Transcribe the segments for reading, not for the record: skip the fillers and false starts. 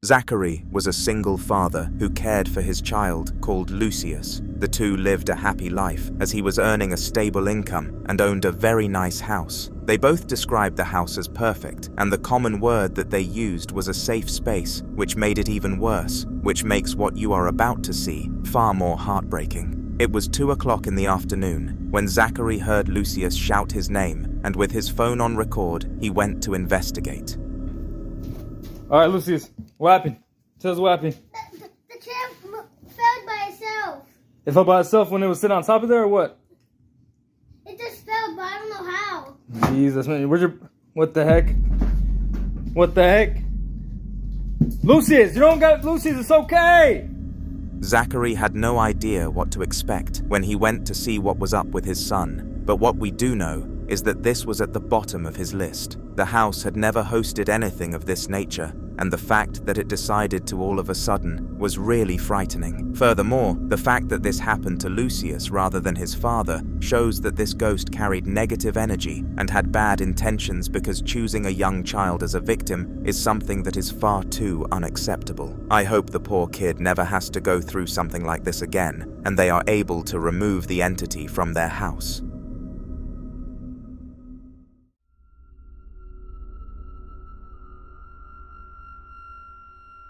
Zachary was a single father who cared for his child called Lucius. The two lived a happy life as he was earning a stable income and owned a very nice house. They both described the house as perfect, and the common word that they used was a safe space, which made it even worse, which makes what you are about to see far more heartbreaking. It was 2 o'clock in the afternoon when Zachary heard Lucius shout his name, and with his phone on record, he went to investigate. All right, Lucius, what happened? Tell us what happened. The chair fell by itself. It fell by itself when it was sitting on top of there, or what? It just fell, but I don't know how. Jesus, man, what the heck? What the heck? Lucius, you don't got Lucius, it's okay! Zachary had no idea what to expect when he went to see what was up with his son, but what we do know is that this was at the bottom of his list. The house had never hosted anything of this nature, and the fact that it decided to all of a sudden was really frightening. Furthermore, the fact that this happened to Lucius rather than his father shows that this ghost carried negative energy and had bad intentions, because choosing a young child as a victim is something that is far too unacceptable. I hope the poor kid never has to go through something like this again, and they are able to remove the entity from their house.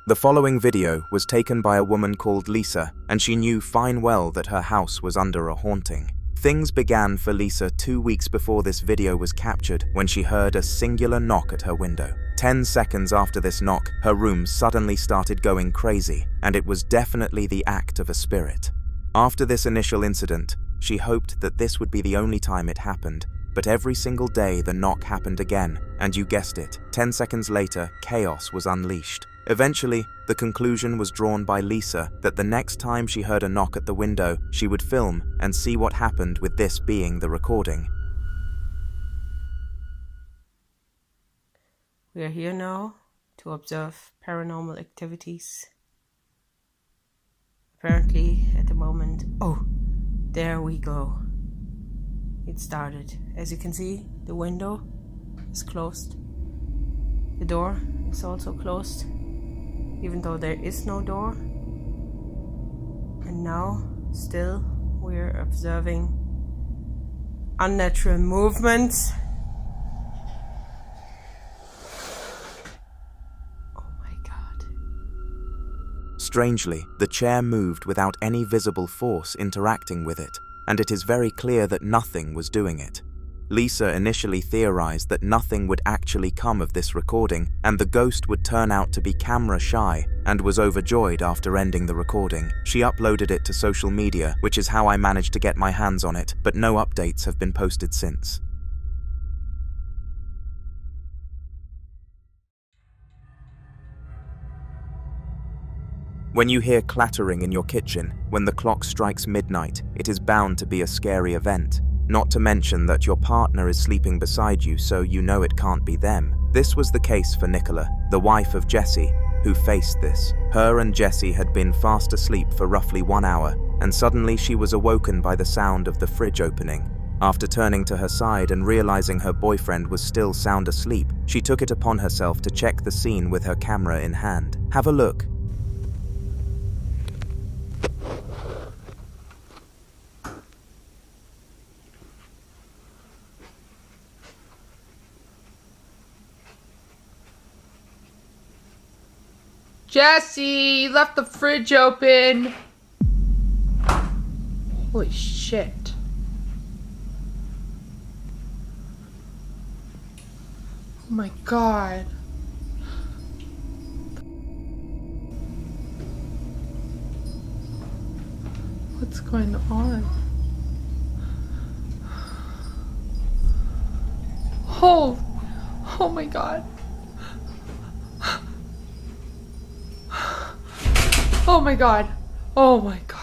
The following video was taken by a woman called Lisa, and she knew fine well that her house was under a haunting. Things began for Lisa 2 weeks before this video was captured, when she heard a singular knock at her window. 10 seconds after this knock, her room suddenly started going crazy, and it was definitely the act of a spirit. After this initial incident, she hoped that this would be the only time it happened, but every single day the knock happened again, and you guessed it, 10 seconds later, chaos was unleashed. Eventually, the conclusion was drawn by Lisa that the next time she heard a knock at the window, she would film and see what happened, with this being the recording. We are here now to observe paranormal activities. Apparently, at the moment... Oh, there we go. It started. As you can see, the window is closed. The door is also closed, even though there is no door. And now, still, we're observing unnatural movements. Oh my god. Strangely, the chair moved without any visible force interacting with it, and it is very clear that nothing was doing it. Lisa initially theorized that nothing would actually come of this recording, and the ghost would turn out to be camera shy, and was overjoyed after ending the recording. She uploaded it to social media, which is how I managed to get my hands on it, but no updates have been posted since. When you hear clattering in your kitchen, when the clock strikes midnight, it is bound to be a scary event. Not to mention that your partner is sleeping beside you, so you know it can't be them. This was the case for Nicola, the wife of Jesse, who faced this. Her and Jesse had been fast asleep for roughly 1 hour, and suddenly she was awoken by the sound of the fridge opening. After turning to her side and realizing her boyfriend was still sound asleep, she took it upon herself to check the scene with her camera in hand. Have a look. Jesse, you left the fridge open. Holy shit. Oh my god. What's going on? Oh my god. Oh my god. Oh my god.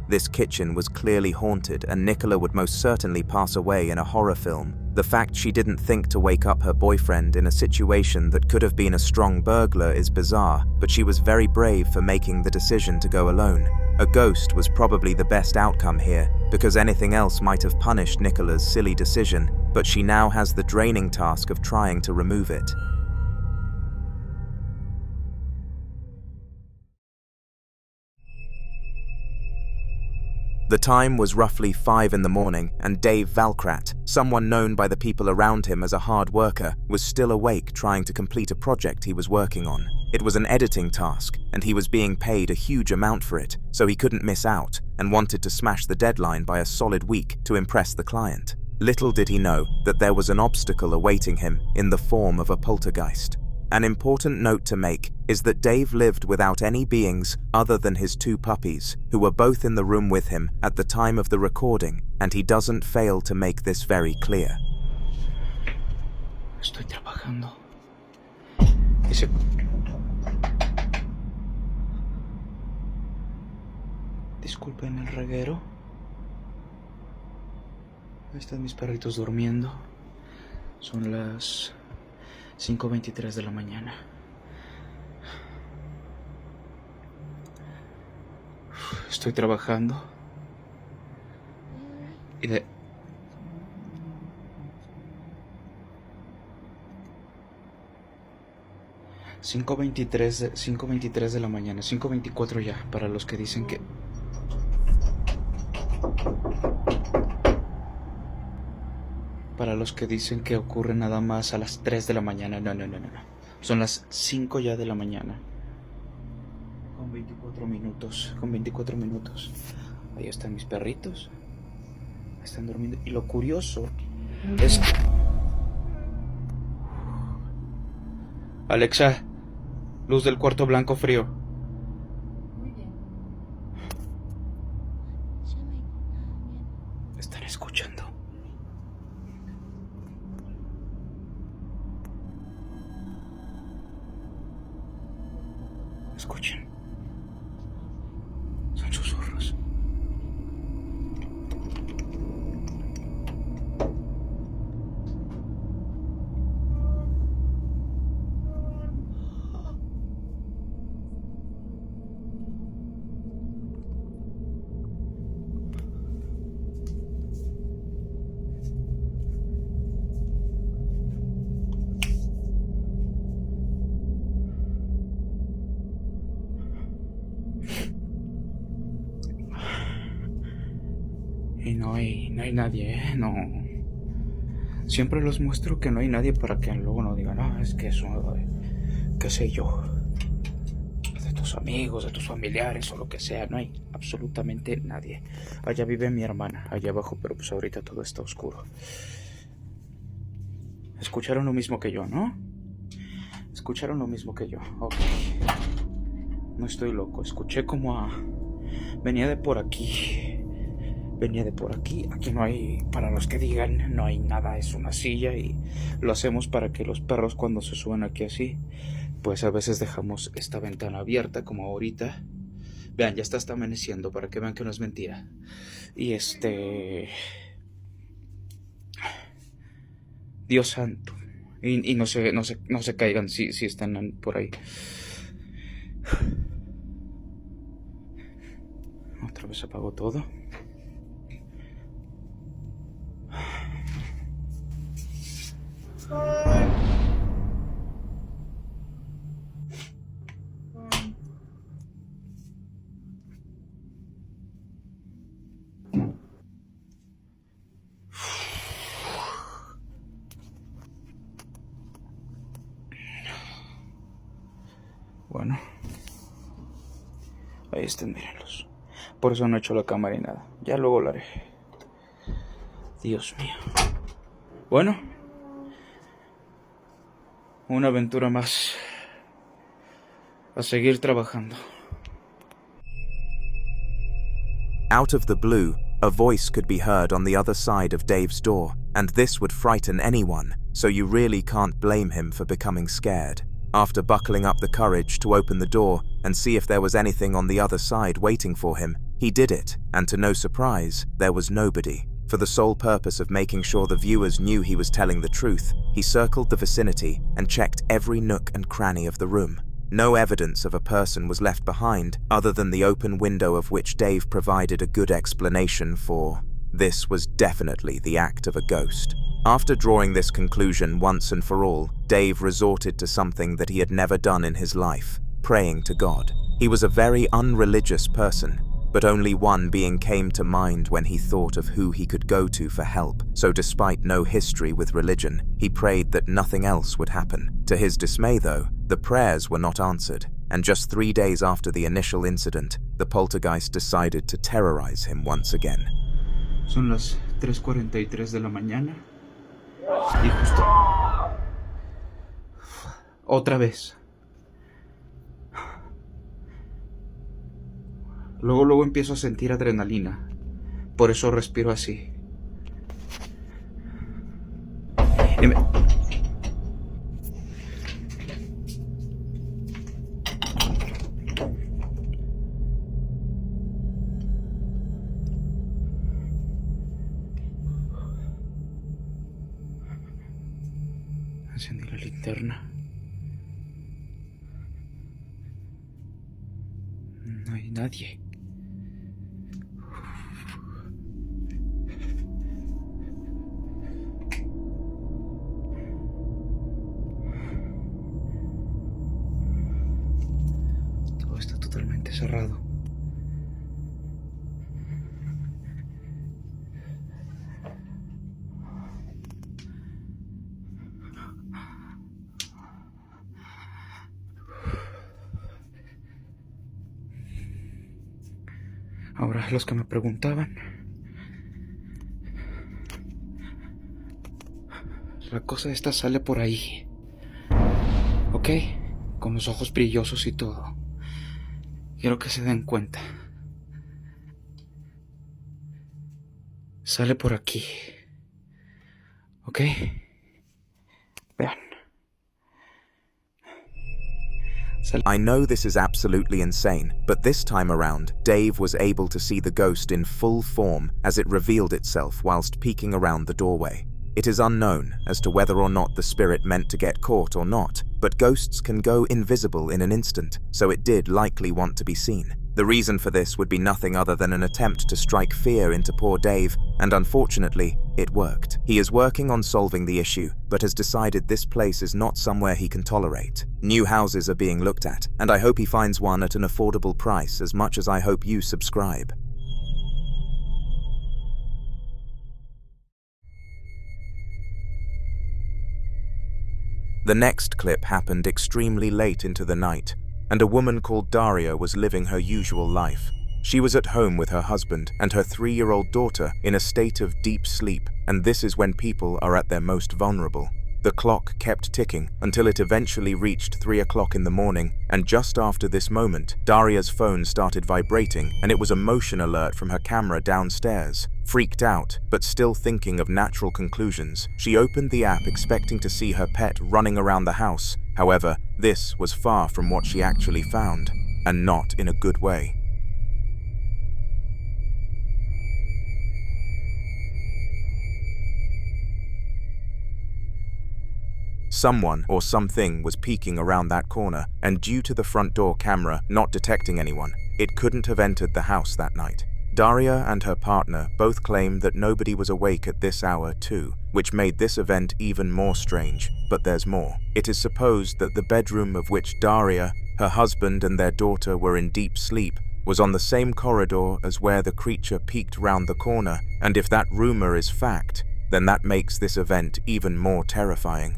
This kitchen was clearly haunted, and Nicola would most certainly pass away in a horror film. The fact she didn't think to wake up her boyfriend in a situation that could have been a strong burglar is bizarre, but she was very brave for making the decision to go alone. A ghost was probably the best outcome here, because anything else might have punished Nicola's silly decision, but she now has the draining task of trying to remove it. The time was roughly 5 in the morning, and Dave Valkrat, someone known by the people around him as a hard worker, was still awake trying to complete a project he was working on. It was an editing task, and he was being paid a huge amount for it, so he couldn't miss out, and wanted to smash the deadline by a solid week to impress the client. Little did he know that there was an obstacle awaiting him in the form of a poltergeist. An important note to make is that Dave lived without any beings other than his 2 puppies, who were both in the room with him at the time of the recording, and he doesn't fail to make this very clear. Estoy trabajando. Disculpen el reguero. Ahí están mis perritos durmiendo. Son las 5:23 de la mañana. Estoy trabajando. Y de... Cinco veintitrés de la mañana, 5:24 ya, para los que dicen que... Para los que dicen que ocurre nada más a las 3 de la mañana, no. Son las 5 ya de la mañana. Con 24 minutos. Ahí están mis perritos. Están durmiendo. Y lo curioso es que... Alexa, luz del cuarto blanco frío. Están escuchando. Escuchen. Son susurros. Y no hay nadie, no. Siempre los muestro que no hay nadie para que luego no digan, no, es que eso, qué sé yo, de tus amigos, de tus familiares o lo que sea. No hay absolutamente nadie. Allá vive mi hermana, allá abajo, pero pues ahorita todo está oscuro. Escucharon lo mismo que yo, ¿no? Escucharon lo mismo que yo. Ok. No estoy loco. Escuché como venía de por aquí. Aquí no hay, para los que digan, no hay nada, es una silla y lo hacemos para que los perros cuando se suban aquí así, pues a veces dejamos esta ventana abierta como ahorita. Vean, ya está amaneciendo para que vean que no es mentira. Y Dios santo. Y no se caigan si están por ahí. Otra vez apago todo. Bueno, ahí están, mírenlos. Por eso no he hecho la cámara y nada. Ya luego lo haré. Dios mío. Bueno, una aventura más. A seguir trabajando. Out of the blue, a voice could be heard on the other side of Dave's door, and this would frighten anyone, so you really can't blame him for becoming scared. After buckling up the courage to open the door and see if there was anything on the other side waiting for him, he did it, and to no surprise, there was nobody. For the sole purpose of making sure the viewers knew he was telling the truth, he circled the vicinity and checked every nook and cranny of the room. No evidence of a person was left behind, other than the open window of which Dave provided a good explanation for. This was definitely the act of a ghost. After drawing this conclusion once and for all, Dave resorted to something that he had never done in his life: praying to God. He was a very unreligious person, but only one being came to mind when he thought of who he could go to for help, so despite no history with religion, he prayed that nothing else would happen. To his dismay though, the prayers were not answered, and just 3 days after the initial incident, the poltergeist decided to terrorize him once again. Son las 3:43 de la mañana y justo... Otra vez. Luego empiezo a sentir adrenalina. Por eso respiro así. Y me... Encendí la linterna. No hay nadie. Todo está totalmente cerrado. Ahora, los que me preguntaban, la cosa esta sale por ahí, ¿ok? Con los ojos brillosos y todo. Quiero que se den cuenta. Sale por aquí, ¿ok? Vean. I know this is absolutely insane, but this time around, Dave was able to see the ghost in full form as it revealed itself whilst peeking around the doorway. It is unknown as to whether or not the spirit meant to get caught or not, but ghosts can go invisible in an instant, so it did likely want to be seen. The reason for this would be nothing other than an attempt to strike fear into poor Dave, and unfortunately, it worked. He is working on solving the issue, but has decided this place is not somewhere he can tolerate. New houses are being looked at, and I hope he finds one at an affordable price as much as I hope you subscribe. The next clip happened extremely late into the night, and a woman called Daria was living her usual life. She was at home with her husband and her 3-year-old daughter in a state of deep sleep, and this is when people are at their most vulnerable. The clock kept ticking until it eventually reached 3 o'clock in the morning, and just after this moment, Daria's phone started vibrating and it was a motion alert from her camera downstairs. Freaked out, but still thinking of natural conclusions, she opened the app expecting to see her pet running around the house. However, this was far from what she actually found, and not in a good way. Someone or something was peeking around that corner, and due to the front door camera not detecting anyone, it couldn't have entered the house that night. Daria and her partner both claim that nobody was awake at this hour too, which made this event even more strange, but there's more. It is supposed that the bedroom of which Daria, her husband and their daughter were in deep sleep was on the same corridor as where the creature peeked round the corner, and if that rumor is fact, then that makes this event even more terrifying.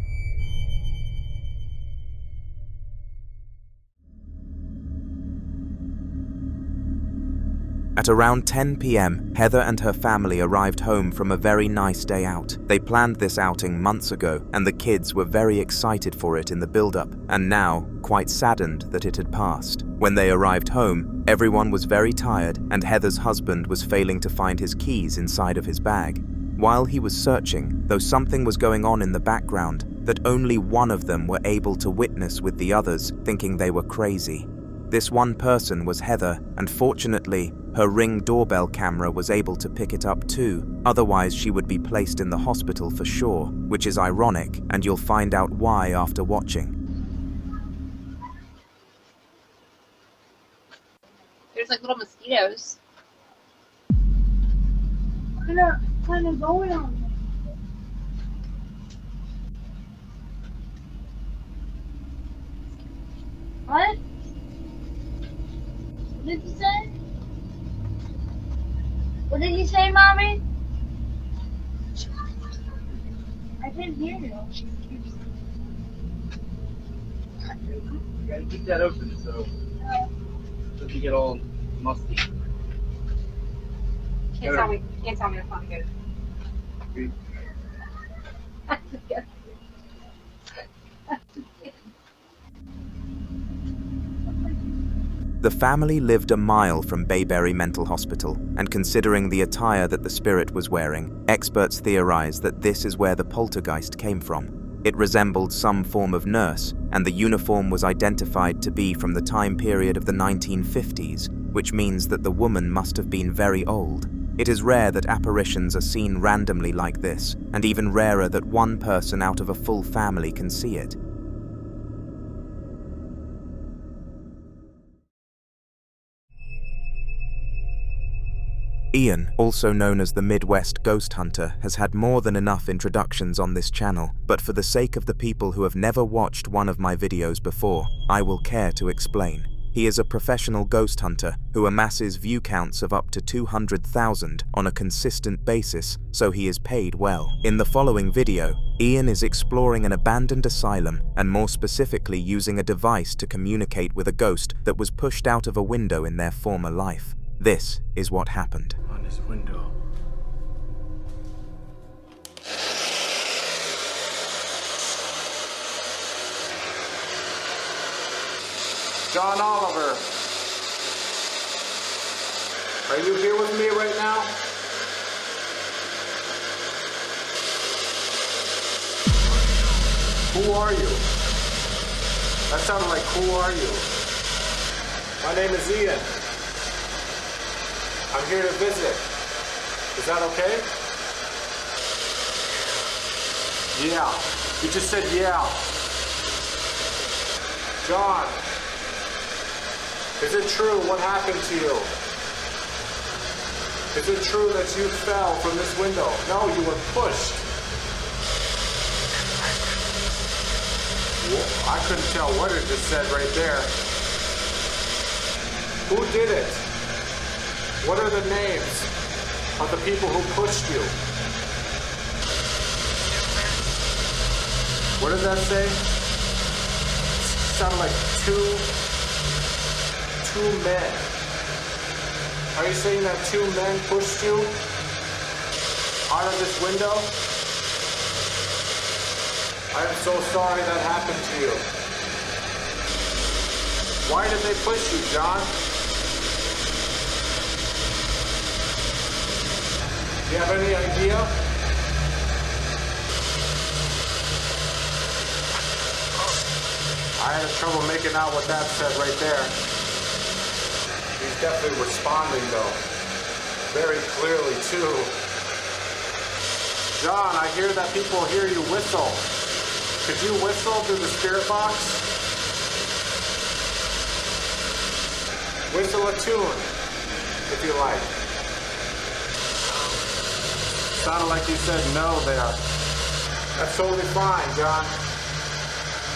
At around 10 p.m., Heather and her family arrived home from a very nice day out. They planned this outing months ago, and the kids were very excited for it in the build-up, and now quite saddened that it had passed. When they arrived home, everyone was very tired, and Heather's husband was failing to find his keys inside of his bag. While he was searching, though something was going on in the background that only one of them were able to witness with the others, thinking they were crazy. This one person was Heather, and fortunately, her Ring doorbell camera was able to pick it up too, otherwise she would be placed in the hospital for sure, which is ironic, and you'll find out why after watching. There's like little mosquitoes. What kind of going on there? What? What did you say? What did you say, Mommy? I didn't hear you. You gotta keep that open so it doesn't get all musty. Can't tell me if I'm good. The family lived a mile from Bayberry Mental Hospital, and considering the attire that the spirit was wearing, experts theorize that this is where the poltergeist came from. It resembled some form of nurse, and the uniform was identified to be from the time period of the 1950s, which means that the woman must have been very old. It is rare that apparitions are seen randomly like this, and even rarer that one person out of a full family can see it. Ian, also known as the Midwest Ghost Hunter, has had more than enough introductions on this channel, but for the sake of the people who have never watched one of my videos before, I will care to explain. He is a professional ghost hunter who amasses view counts of up to 200,000 on a consistent basis, so he is paid well. In the following video, Ian is exploring an abandoned asylum and more specifically using a device to communicate with a ghost that was pushed out of a window in their former life. This is what happened. On his window. John Oliver, are you here with me right now? Who are you? That sounded like, who are you? My name is Ian. I'm here to visit. Is that okay? Yeah. You just said yeah. John, is it true what happened to you? Is it true that you fell from this window? No, you were pushed. Whoa, I couldn't tell what it just said right there. Who did it? What are the names of the people who pushed you? What did that say? Sounded like two men. Are you saying that two men pushed you out of this window? I'm so sorry that happened to you. Why did they push you, John? Do you have any idea? I had trouble making out what that said right there. He's definitely responding though. Very clearly too. John, I hear that people hear you whistle. Could you whistle through the spirit box? Whistle a tune, if you like. Sounded like you said no there. That's totally fine, John.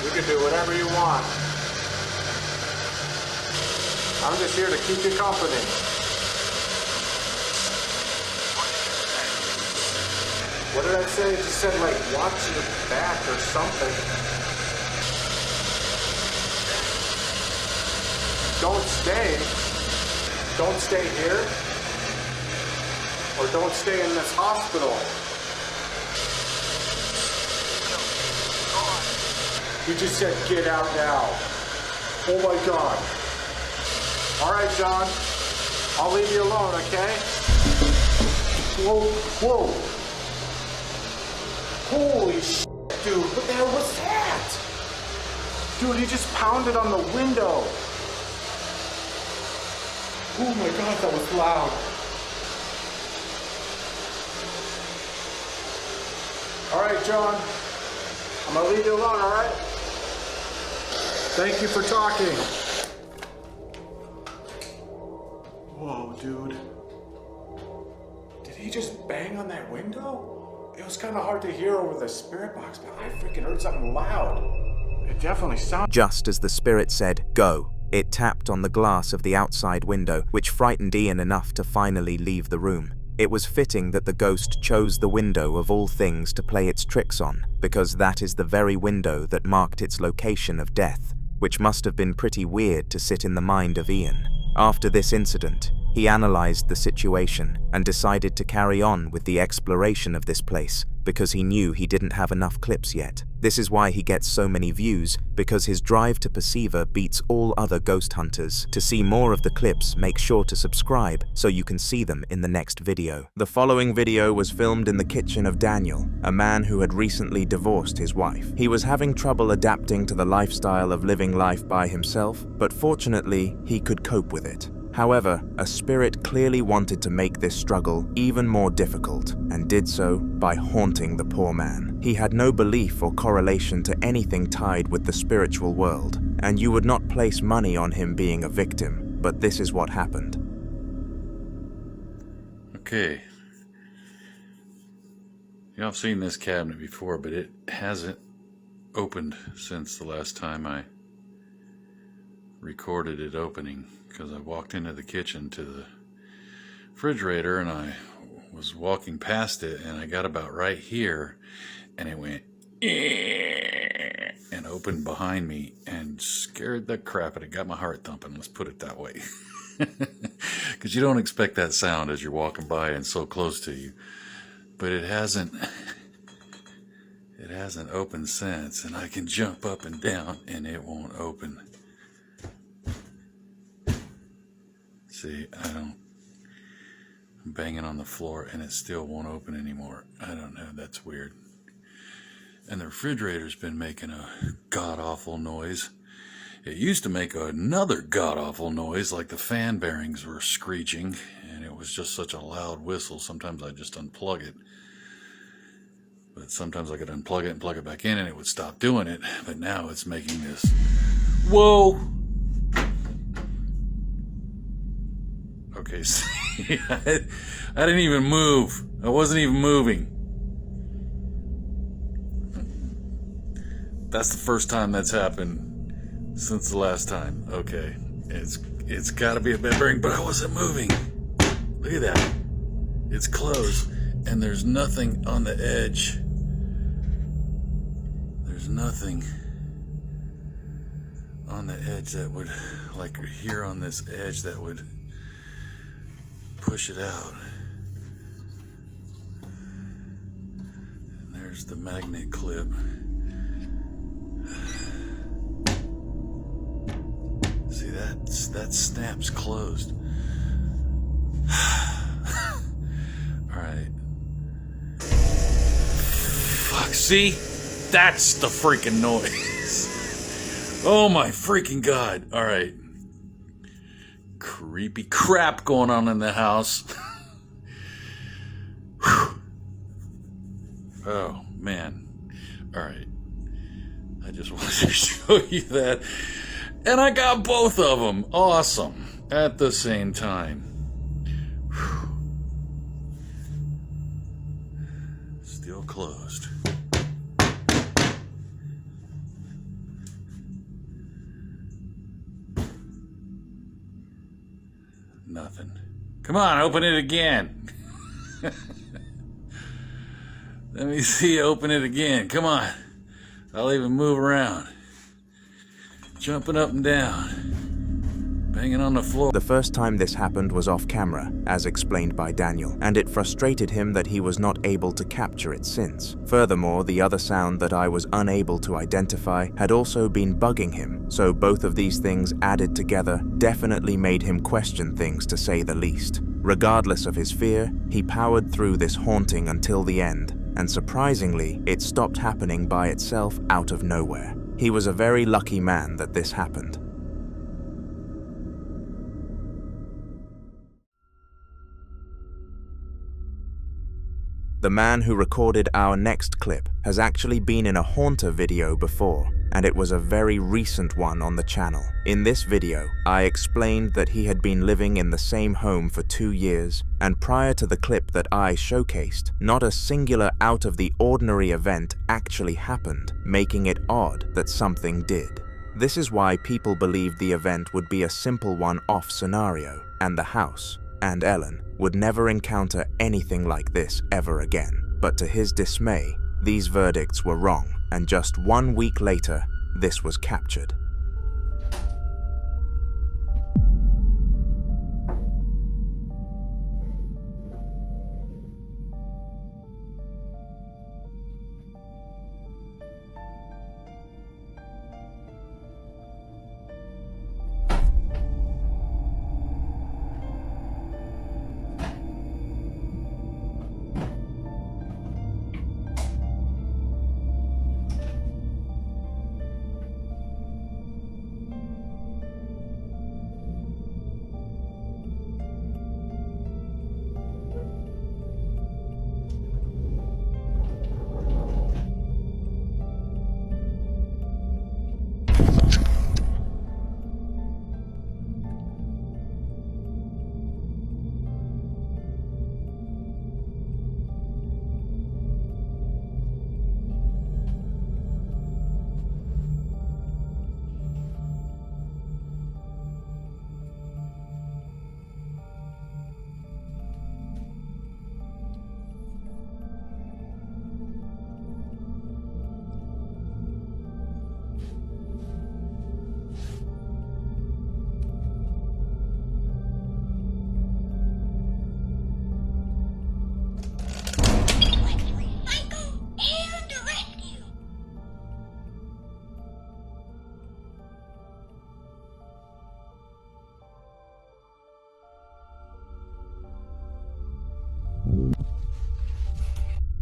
You can do whatever you want. I'm just here to keep you company. What did I say? It just said like, watch your back or something. Don't stay. Don't stay here. Or don't stay in this hospital. You just said get out now. Oh my God. All right, John. I'll leave you alone, okay? Whoa, whoa. Holy shit, dude. What the hell was that? Dude, he just pounded on the window. Oh my God, that was loud. All right, John. I'm gonna leave you alone, all right? Thank you for talking. Whoa, dude. Did he just bang on that window? It was kind of hard to hear over the spirit box, but I freaking heard something loud. It definitely sounded. Just as the spirit said, "Go," it tapped on the glass of the outside window, which frightened Ian enough to finally leave the room. It was fitting that the ghost chose the window of all things to play its tricks on, because that is the very window that marked its location of death, which must have been pretty weird to sit in the mind of Ian. After this incident, he analyzed the situation and decided to carry on with the exploration of this place because he knew he didn't have enough clips yet. This is why he gets so many views, because his drive to Perceiver beats all other ghost hunters. To see more of the clips, make sure to subscribe so you can see them in the next video. The following video was filmed in the kitchen of Daniel, a man who had recently divorced his wife. He was having trouble adapting to the lifestyle of living life by himself, but fortunately, he could cope with it. However, a spirit clearly wanted to make this struggle even more difficult, and did so by haunting the poor man. He had no belief or correlation to anything tied with the spiritual world, and you would not place money on him being a victim, but this is what happened. Okay. You know, I've seen this cabinet before, but it hasn't opened since the last time I recorded it opening, because I walked into the kitchen to the refrigerator and I was walking past it and I got about right here and it went and opened behind me and scared the crap out of it. Got my heart thumping, let's put it that way. Because you don't expect that sound as you're walking by and so close to you. But it hasn't opened since, and I can jump up and down and it won't open. See, I'm banging on the floor and it still won't open anymore. I don't know, that's weird. And the refrigerator's been making a god-awful noise. It used to make another god-awful noise, like the fan bearings were screeching, and it was just such a loud whistle. Sometimes I'd just unplug it. But sometimes I could unplug it and plug it back in and it would stop doing it. But now it's making this, whoa! Okay, see, I didn't even move. I wasn't even moving. That's the first time that's happened since the last time. Okay, it's got to be a bed bearing, but I wasn't moving. Look at that. It's closed, and there's nothing on the edge. There's nothing on the edge that would, like here on this edge, that would push it out. And there's the magnet clip. See, that snap's closed. Alright. Fuck, see? That's the freaking noise. Oh my freaking god. Alright. Creepy crap going on in the house. Oh man. Alright. I just wanted to show you that. And I got both of them. Awesome. At the same time. Still closed. Nothing. Come on, open it again. Let me see you open it again. Come on. I'll even move around. Jumping up and down. Banging on the floor. The first time this happened was off camera, as explained by Daniel, and it frustrated him that he was not able to capture it since. Furthermore, the other sound that I was unable to identify had also been bugging him, so both of these things added together definitely made him question things, to say the least. Regardless of his fear, he powered through this haunting until the end, and surprisingly, it stopped happening by itself out of nowhere. He was a very lucky man that this happened. The man who recorded our next clip has actually been in a haunter video before. and it was a very recent one on the channel. In this video, I explained that he had been living in the same home for 2 years, and prior to the clip that I showcased, not a singular out-of-the-ordinary event actually happened, making it odd that something did. This is why people believed the event would be a simple one-off scenario, and the house, and Ellen, would never encounter anything like this ever again. But to his dismay, these verdicts were wrong, and just 1 week later, this was captured.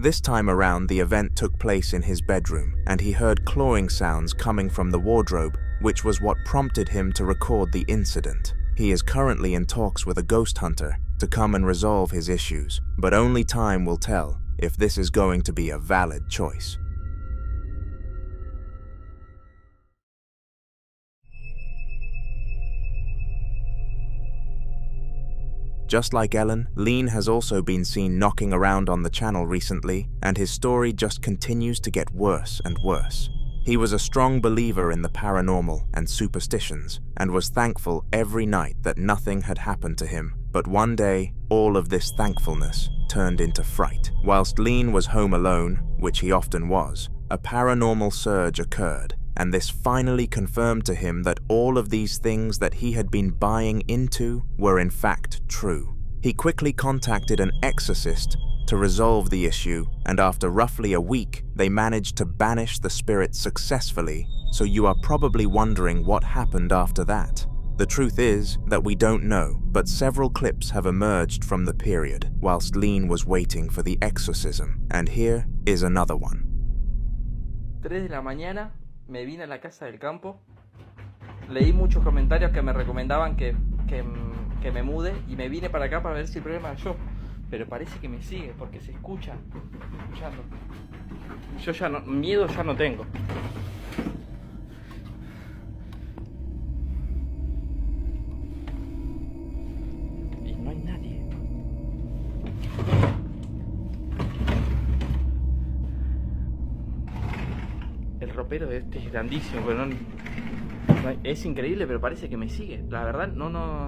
This time around, the event took place in his bedroom, and he heard clawing sounds coming from the wardrobe, which was what prompted him to record the incident. He is currently in talks with a ghost hunter to come and resolve his issues, but only time will tell if this is going to be a valid choice. Just like Ellen, Lean has also been seen knocking around on the channel recently, and his story just continues to get worse and worse. He was a strong believer in the paranormal and superstitions, and was thankful every night that nothing had happened to him. But one day, all of this thankfulness turned into fright. Whilst Lean was home alone, which he often was, a paranormal surge occurred, and this finally confirmed to him that all of these things that he had been buying into were in fact true. He quickly contacted an exorcist to resolve the issue, and after roughly a week, they managed to banish the spirit successfully, so you are probably wondering what happened after that. The truth is that we don't know, but several clips have emerged from the period whilst Lean was waiting for the exorcism, and here is another one. 3 de la mañana, me vine a la casa del campo, leí muchos comentarios que me recomendaban que me mude y me vine para acá para ver si el problema era yo, pero parece que me sigue porque se escucha, escuchando. Yo ya no, miedo ya no tengo. Y no hay nadie. El ropero de este es grandísimo, pero no, es increíble, pero parece que me sigue. La verdad, no.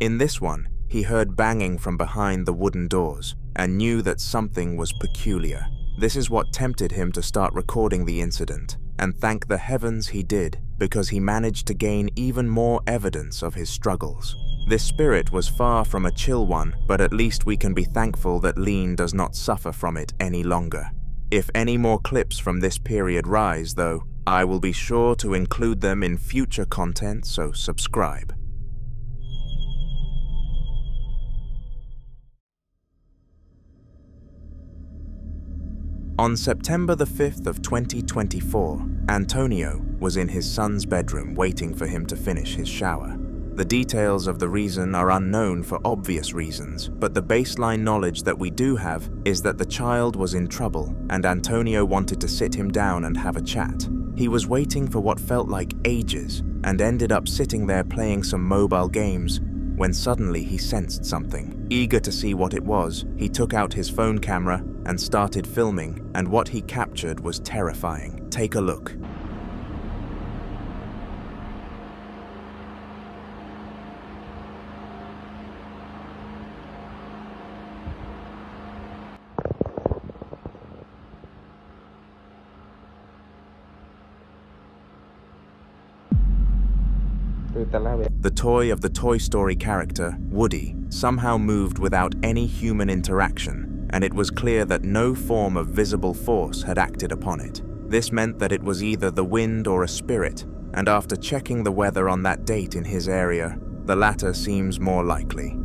In this one, he heard banging from behind the wooden doors and knew that something was peculiar. This is what tempted him to start recording the incident, and thank the heavens he did, because he managed to gain even more evidence of his struggles. This spirit was far from a chill one, but at least we can be thankful that Lean does not suffer from it any longer. If any more clips from this period rise, though, I will be sure to include them in future content, so subscribe. On September the 5th of 2024, Antonio was in his son's bedroom waiting for him to finish his shower. The details of the reason are unknown for obvious reasons, but the baseline knowledge that we do have is that the child was in trouble and Antonio wanted to sit him down and have a chat. He was waiting for what felt like ages and ended up sitting there playing some mobile games when suddenly he sensed something. Eager to see what it was, he took out his phone camera and started filming, and what he captured was terrifying. Take a look. The toy of the Toy Story character, Woody, somehow moved without any human interaction, and it was clear that no form of visible force had acted upon it. This meant that it was either the wind or a spirit, and after checking the weather on that date in his area, the latter seems more likely.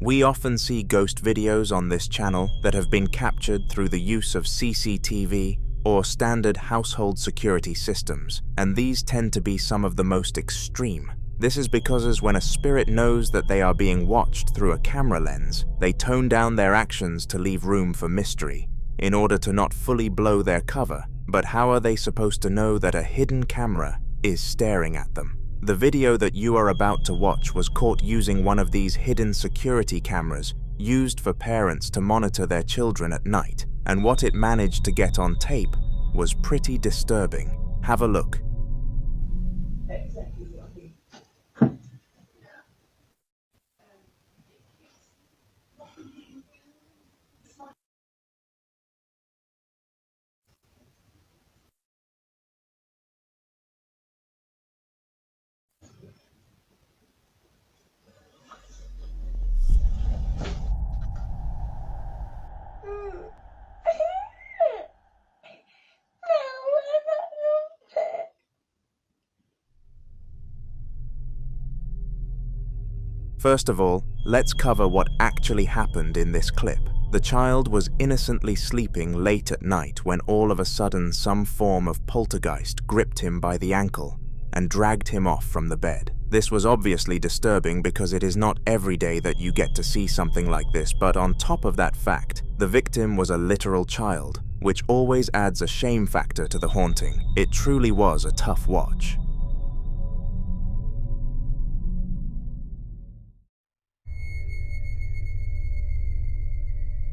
We often see ghost videos on this channel that have been captured through the use of CCTV or standard household security systems, and these tend to be some of the most extreme. This is because when a spirit knows that they are being watched through a camera lens, they tone down their actions to leave room for mystery, in order to not fully blow their cover. But how are they supposed to know that a hidden camera is staring at them? The video that you are about to watch was caught using one of these hidden security cameras used for parents to monitor their children at night, and what it managed to get on tape was pretty disturbing. Have a look. First of all, let's cover what actually happened in this clip. The child was innocently sleeping late at night when all of a sudden some form of poltergeist gripped him by the ankle and dragged him off from the bed. This was obviously disturbing because it is not every day that you get to see something like this, but on top of that fact, the victim was a literal child, which always adds a shame factor to the haunting. It truly was a tough watch.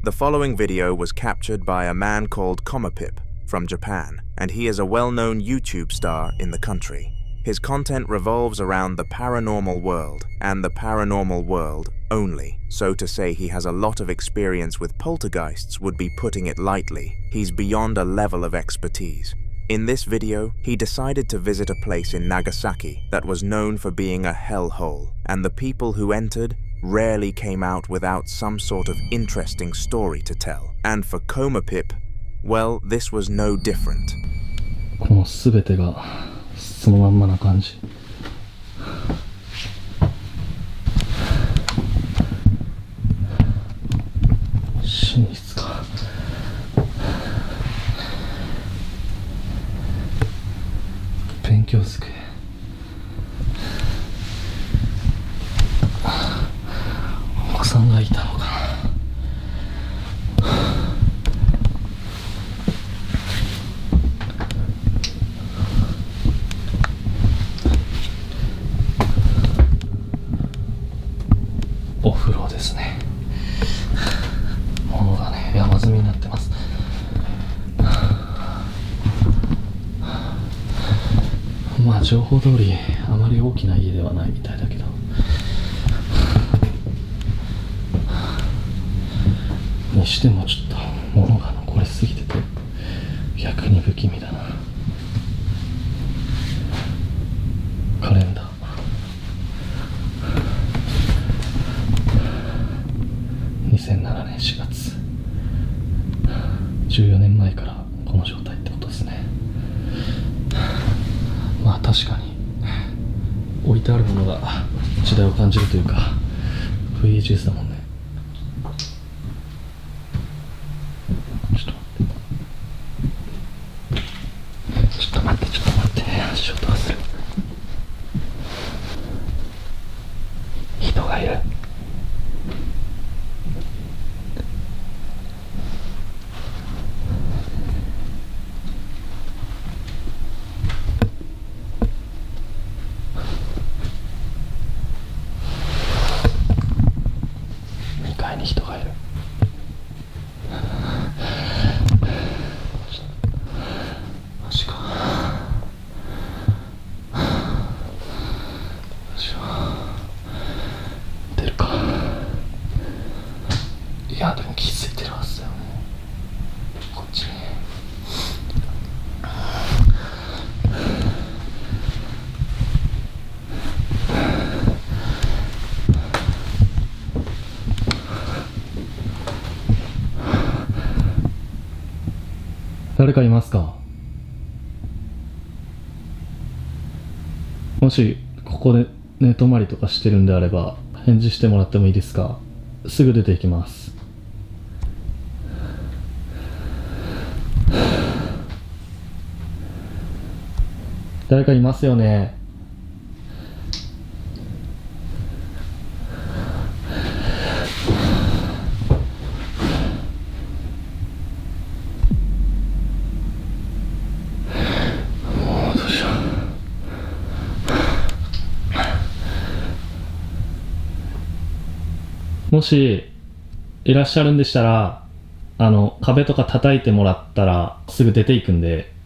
The following video was captured by a man called Komapip from Japan, and he is a well-known YouTube star in the country. His content revolves around the paranormal world, and the paranormal world only. So to say he has a lot of experience with poltergeists would be putting it lightly. He's beyond a level of expertise. In this video, he decided to visit a place in Nagasaki that was known for being a hellhole, and the people who entered rarely came out without some sort of interesting story to tell. And for Komapip, well, this was no different. この全てがそのまんまな感じ。真実か。勉強机。お子さんがいたのかな。お風呂ですね。物がね、山積みになってます。まあ情報通りあまり大きな家ではないみたいだけど、にしてもちょっと物が残りすぎてて逆に不気味だな。カレンダー、2007年4月、14年前からこの状態ってことですね。まあ確かに置いてあるものが時代を感じるというか VHS だもんね。ちょっと待って足音がする。人がいる。2階に人がいる。マジか。出るか。いやでも気づいてるはずだよね。こっちに。誰かいますか？もしここで寝泊まりとかしてるんであれば返事してもらってもいいですか？すぐ出ていきます。誰かいますよね？もうどうしよう。もしいらっしゃるんでしたら壁とか叩いてもらったらすぐ出ていくんで。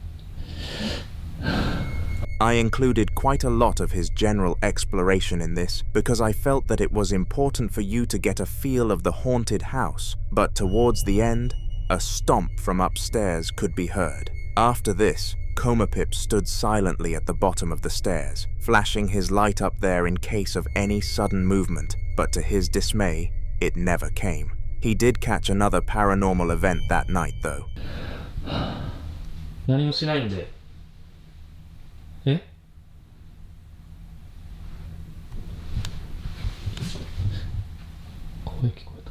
I included quite a lot of his general exploration in this because I felt that it was important for you to get a feel of the haunted house, but towards the end, a stomp from upstairs could be heard. After this, Comapip stood silently at the bottom of the stairs, flashing his light up there in case of any sudden movement, but to his dismay, it never came. He did catch another paranormal event that night though. 何もしないんで。え？声聞こえ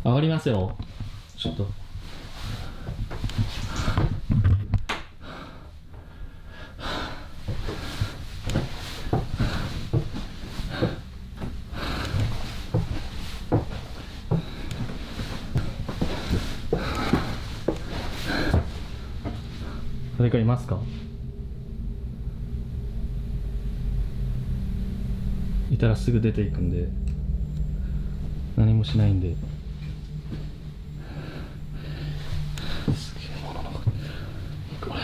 た。上がりますよ。ちょっと。誰かいますか？いたらすぐ出ていくんで。何もしないんで。すげえもののこれ。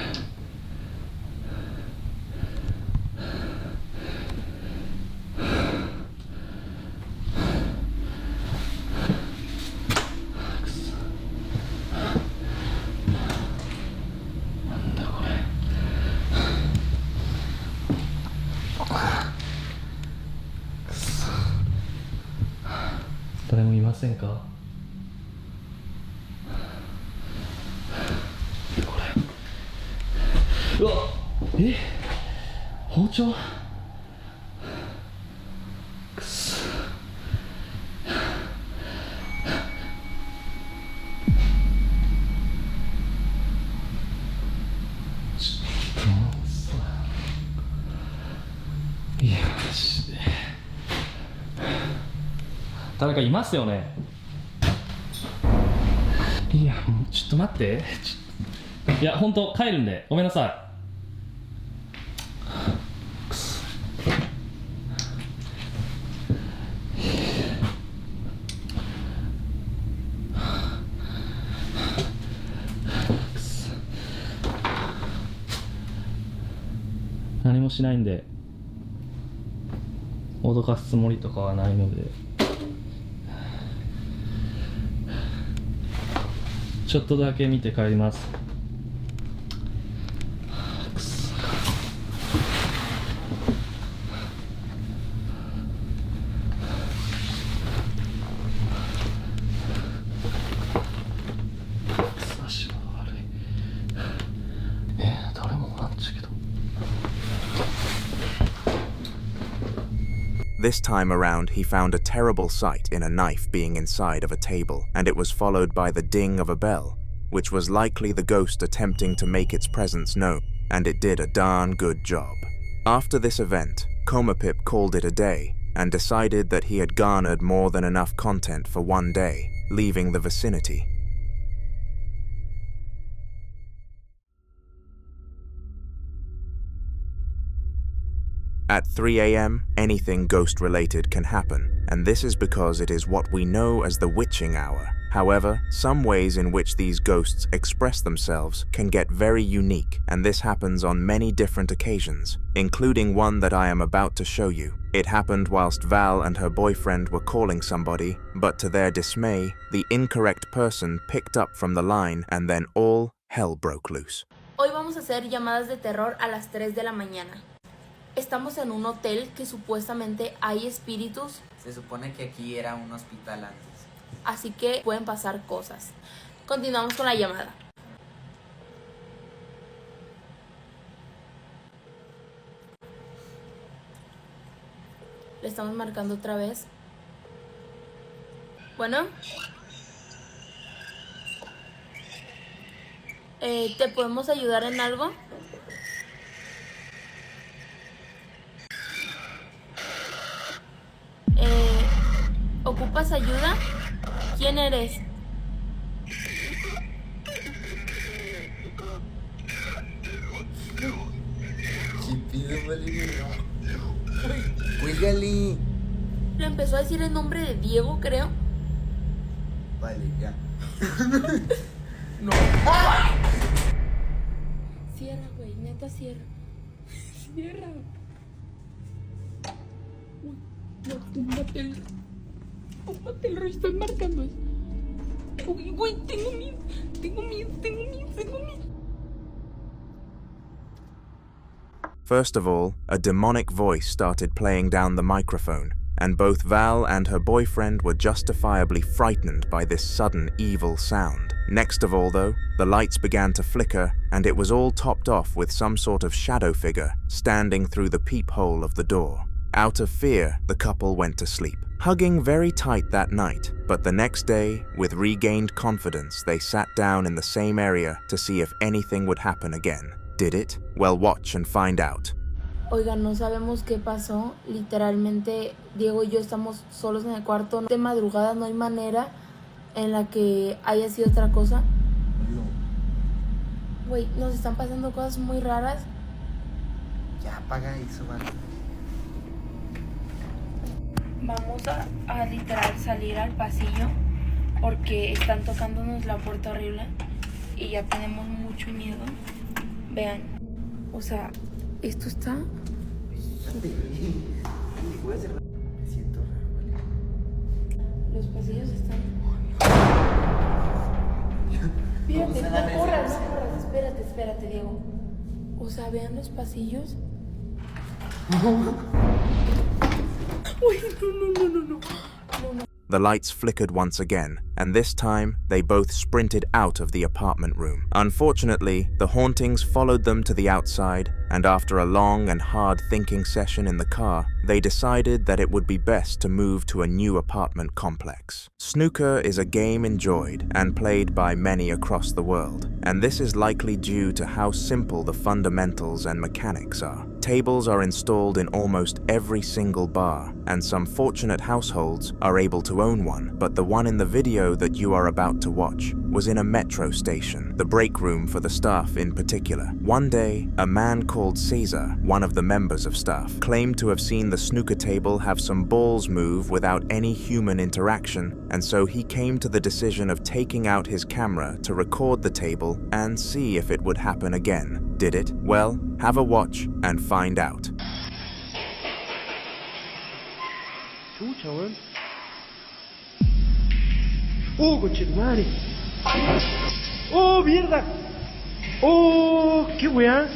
なんだこれ。誰もいませんか？これ。うわっ！包丁？くそ。ちょっともうさ。いやマジで。誰かいますよね？いやもうちょっと待って。いや本当帰るんでごめんなさい。くそ。何もしないんで脅かすつもりとかはないので。ちょっとだけ見て帰ります。くそ。足が悪い。誰もおらんちゃけど。This time around, he found a terrible sight in a knife being inside of a table, and it was followed by the ding of a bell, which was likely the ghost attempting to make its presence known, and it did a darn good job. After this event, Comapip called it a day and decided that he had garnered more than enough content for one day, leaving the vicinity. At 3 a.m., anything ghost-related can happen, and this is because it is what we know as the witching hour. However, some ways in which these ghosts express themselves can get very unique, and this happens on many different occasions, including one that I am about to show you. It happened whilst Val and her boyfriend were calling somebody, but to their dismay, the incorrect person picked up from the line and then all hell broke loose. Hoy vamos a hacer llamadas de terror a las 3 de la mañana. Estamos en un hotel que supuestamente hay espíritus. Se supone que aquí era un hospital antes. Así que pueden pasar cosas. Continuamos con la llamada. Le estamos marcando otra vez. Bueno. ¿Te podemos ayudar en algo? ¿Ocupas ayuda? ¿Quién eres? ¿Qué pido, Valeria? ¡Cuélgale! Le empezó a decir el nombre de Diego, creo. Vale, ya. No. Cierra, güey, neta, cierra. Cierra. Uy, no, túmbatelo. Túmbatelo, están marcando eso. Uy, güey, tengo miedo. First of all, a demonic voice started playing down the microphone, and both Val and her boyfriend were justifiably frightened by this sudden evil sound. Next of all, though, the lights began to flicker, and it was all topped off with some sort of shadow figure standing through the peephole of the door. Out of fear, the couple went to sleep, hugging very tight that night, but the next day, with regained confidence, they sat down in the same area to see if anything would happen again. Did it? Well, watch and find out. Oigan, no sabemos qué pasó. Literalmente, Diego y yo estamos solos en el cuarto. De madrugada no hay manera en la que haya sido otra cosa. Güey, nos están pasando cosas muy raras. Ya, apaga eso, vale. Vamos a literal salir al pasillo porque están tocándonos la puerta horrible y ya tenemos mucho miedo. Vean, o sea, esto está... Me siento raro, vale. Los pasillos están... Fíjate, no corras, espérate, Diego. O sea, vean los pasillos. Uy, no. The lights flickered once again, and this time, they both sprinted out of the apartment room. Unfortunately, the hauntings followed them to the outside, and after a long and hard thinking session in the car, they decided that it would be best to move to a new apartment complex. Snooker is a game enjoyed and played by many across the world, and this is likely due to how simple the fundamentals and mechanics are. Tables are installed in almost every single bar, and some fortunate households are able to own one, but the one in the video that you are about to watch was in a metro station, the break room for the staff in particular. One day, a man called Cesar, one of the members of staff, claimed to have seen the snooker table have some balls move without any human interaction, and so he came to the decision of taking out his camera to record the table and see if it would happen again. Did it? Well, have a watch and find out. Chucha, weón. ¡Oh, conchetumare! ¡Oh, mierda! ¡Oh, qué weá!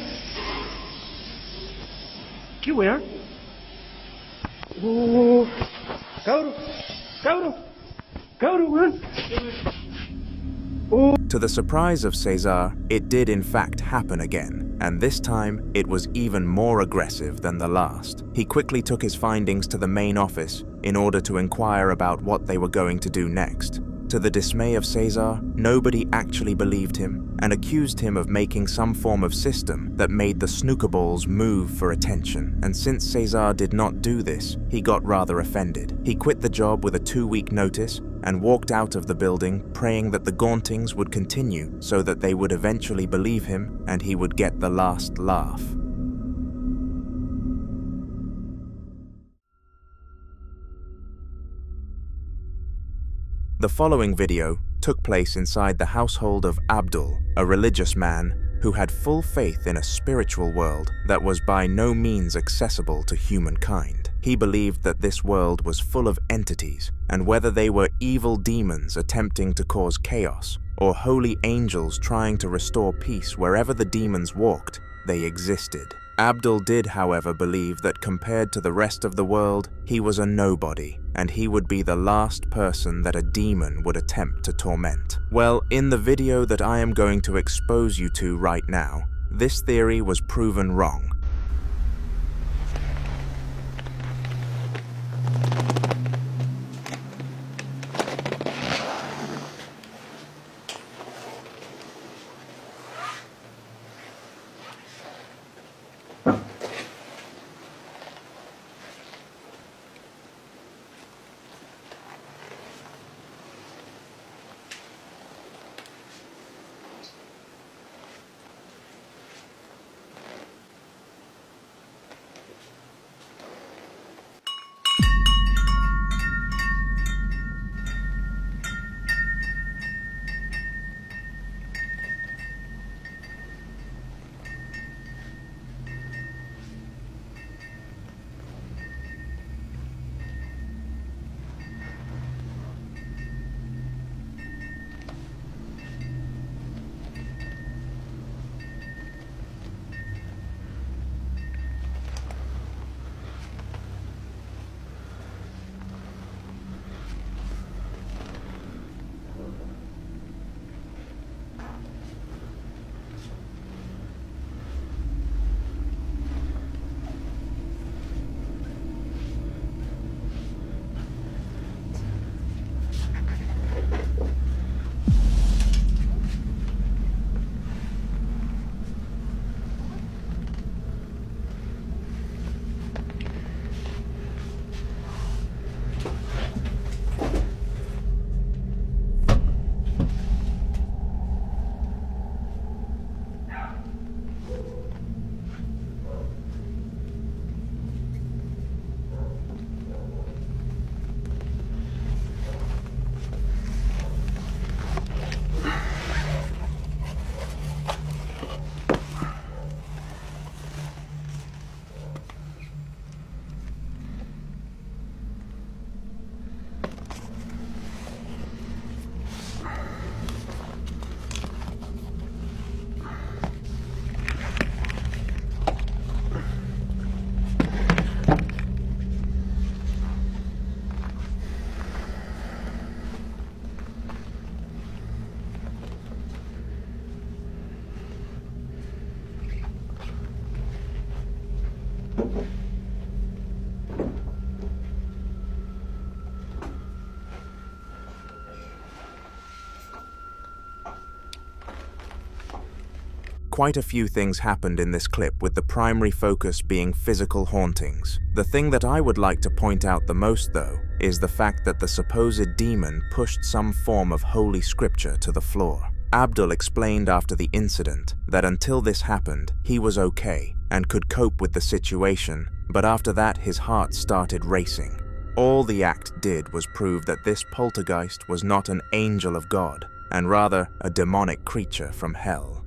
¡Qué weá! ¡Oh! ¡Cabro, weón! To the surprise of Cesar, it did in fact happen again. and this time it was even more aggressive than the last. He quickly took his findings to the main office in order to inquire about what they were going to do next. To the dismay of Cesar, nobody actually believed him and accused him of making some form of system that made the snooker balls move for attention. And since Cesar did not do this, he got rather offended. He quit the job with a 2-week notice and walked out of the building, praying that the gauntings would continue so that they would eventually believe him and he would get the last laugh. The following video took place inside the household of Abdul, a religious man who had full faith in a spiritual world that was by no means accessible to humankind. He believed that this world was full of entities, and whether they were evil demons attempting to cause chaos or holy angels trying to restore peace wherever the demons walked, they existed. Abdul did, however, believe that compared to the rest of the world, he was a nobody, and he would be the last person that a demon would attempt to torment. Well, in the video that I am going to expose you to right now, this theory was proven wrong. Quite a few things happened in this clip, with the primary focus being physical hauntings. The thing that I would like to point out the most, though, is the fact that the supposed demon pushed some form of holy scripture to the floor. Abdul explained after the incident that until this happened, he was okay and could cope with the situation, but after that his heart started racing. All the act did was prove that this poltergeist was not an angel of God, and rather a demonic creature from hell.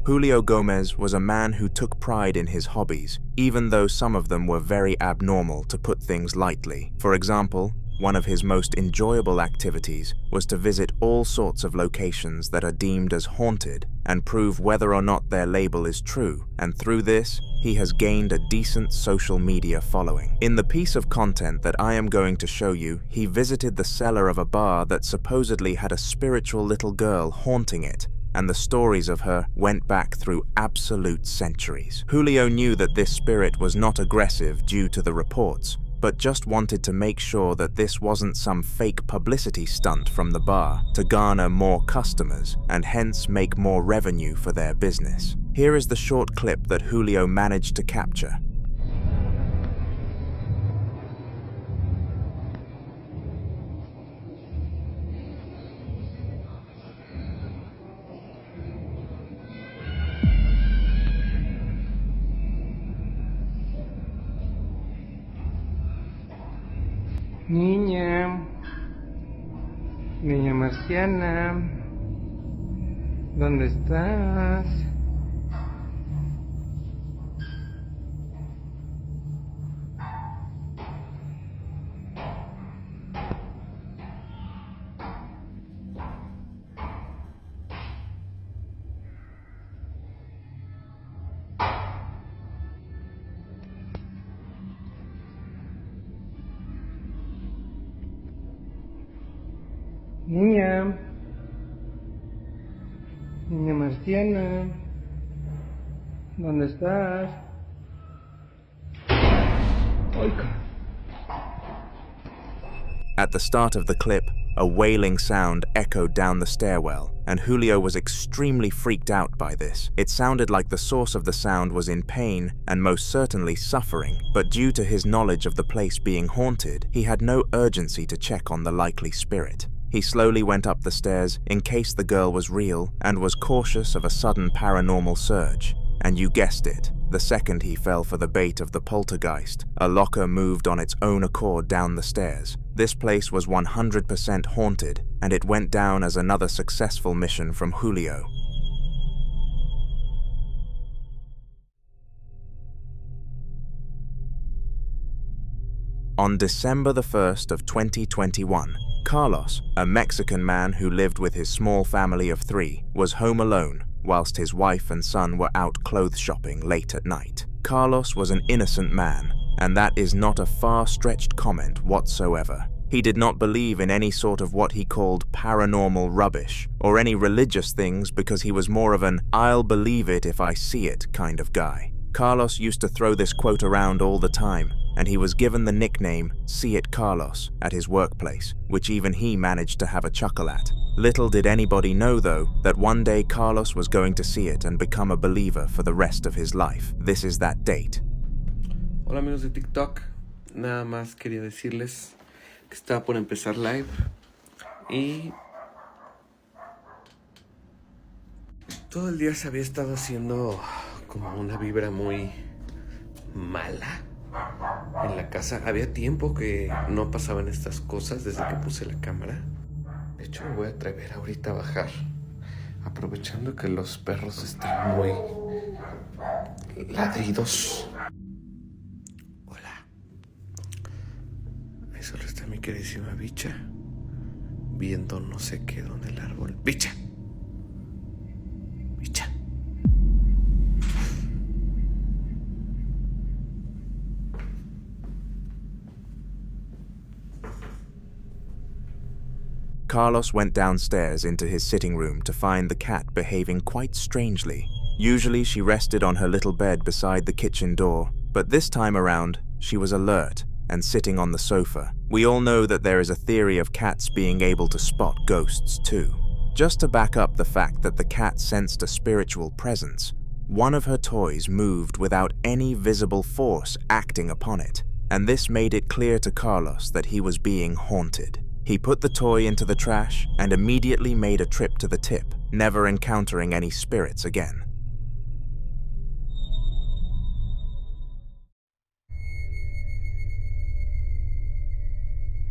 Julio Gomez was a man who took pride in his hobbies, even though some of them were very abnormal, to put things lightly. For example, one of his most enjoyable activities was to visit all sorts of locations that are deemed as haunted and prove whether or not their label is true, and through this, he has gained a decent social media following. In the piece of content that I am going to show you, he visited the cellar of a bar that supposedly had a spiritual little girl haunting it, and the stories of her went back through absolute centuries. Julio knew that this spirit was not aggressive due to the reports, but just wanted to make sure that this wasn't some fake publicity stunt from the bar to garner more customers and hence make more revenue for their business. Here is the short clip that Julio managed to capture. Niña, niña marciana, ¿dónde estás? Niña, niña marciana, ¿dónde estás? At the start of the clip, a wailing sound echoed down the stairwell, and Julio was extremely freaked out by this. It sounded like the source of the sound was in pain and most certainly suffering, but due to his knowledge of the place being haunted, he had no urgency to check on the likely spirit. He slowly went up the stairs in case the girl was real and was cautious of a sudden paranormal surge. And you guessed it, the second he fell for the bait of the poltergeist, a locker moved on its own accord down the stairs. This place was 100% haunted, and it went down as another successful mission from Julio. On December the 1st of 2021, Carlos, a Mexican man who lived with his small family of 3, was home alone whilst his wife and son were out clothes shopping late at night. Carlos was an innocent man, and that is not a far-stretched comment whatsoever. He did not believe in any sort of what he called paranormal rubbish, or any religious things because he was more of an "I'll believe it if I see it" kind of guy. Carlos used to throw this quote around all the time, and he was given the nickname "See It Carlos" at his workplace, which even he managed to have a chuckle at. Little did anybody know, though, that one day Carlos was going to see it and become a believer for the rest of his life. This is that date. Hola amigos de TikTok, nada más quería decirles que estaba por empezar live y todo el día se había estado haciendo como una vibra muy mala en la casa. Había tiempo que no pasaban estas cosas desde que puse la cámara. De hecho, me voy a atrever ahorita a bajar, aprovechando que los perros están muy ladridos. Hola. Ahí solo está mi queridísima bicha, viendo no sé qué donde el árbol. ¡Bicha! ¡Bicha! Carlos went downstairs into his sitting room to find the cat behaving quite strangely. Usually she rested on her little bed beside the kitchen door, but this time around, she was alert and sitting on the sofa. We all know that there is a theory of cats being able to spot ghosts too. Just to back up the fact that the cat sensed a spiritual presence, one of her toys moved without any visible force acting upon it, and this made it clear to Carlos that he was being haunted. He put the toy into the trash and immediately made a trip to the tip, never encountering any spirits again.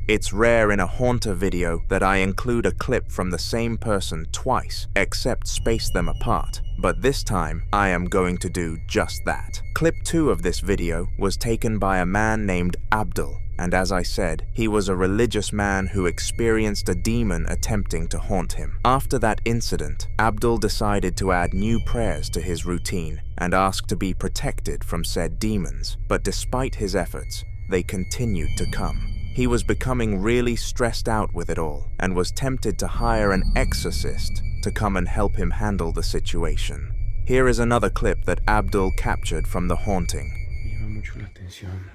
It's rare in a haunter video that I include a clip from the same person twice, except space them apart, but this time I am going to do just that. Clip 2 of this video was taken by a man named Abdul, and as I said, he was a religious man who experienced a demon attempting to haunt him. After that incident, Abdul decided to add new prayers to his routine and ask to be protected from said demons, but despite his efforts, they continued to come. He was becoming really stressed out with it all and was tempted to hire an exorcist to come and help him handle the situation. Here is another clip that Abdul captured from the haunting. Me llama mucho la atención.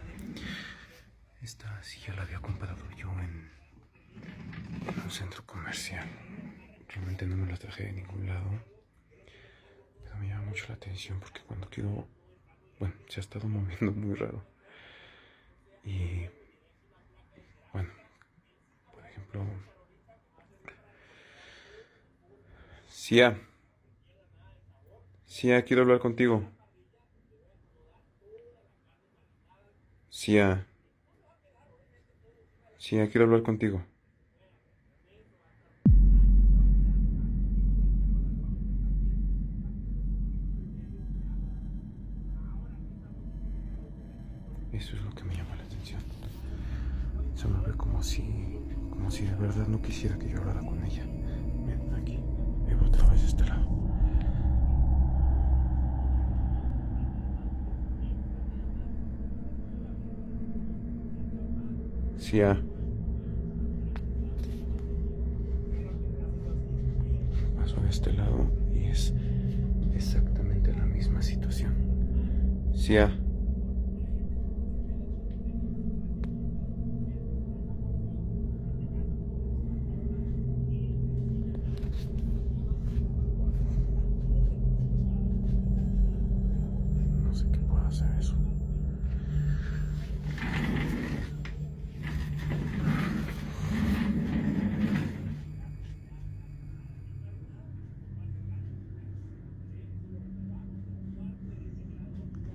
Esta silla la había comprado yo en un centro comercial. Realmente no me la traje de ningún lado. Pero me llama mucho la atención porque cuando quiero... Bueno, se ha estado moviendo muy raro. Y... Bueno, por ejemplo... Sia, quiero hablar contigo. Sia, quiero hablar contigo. Eso es lo que me llama la atención. Se me ve como si de verdad no quisiera que yo hablara con ella. Ven, aquí. Ven otra vez a este lado. Sia. Paso de este lado y es exactamente la misma situación. Sia. No sé qué puedo hacer eso.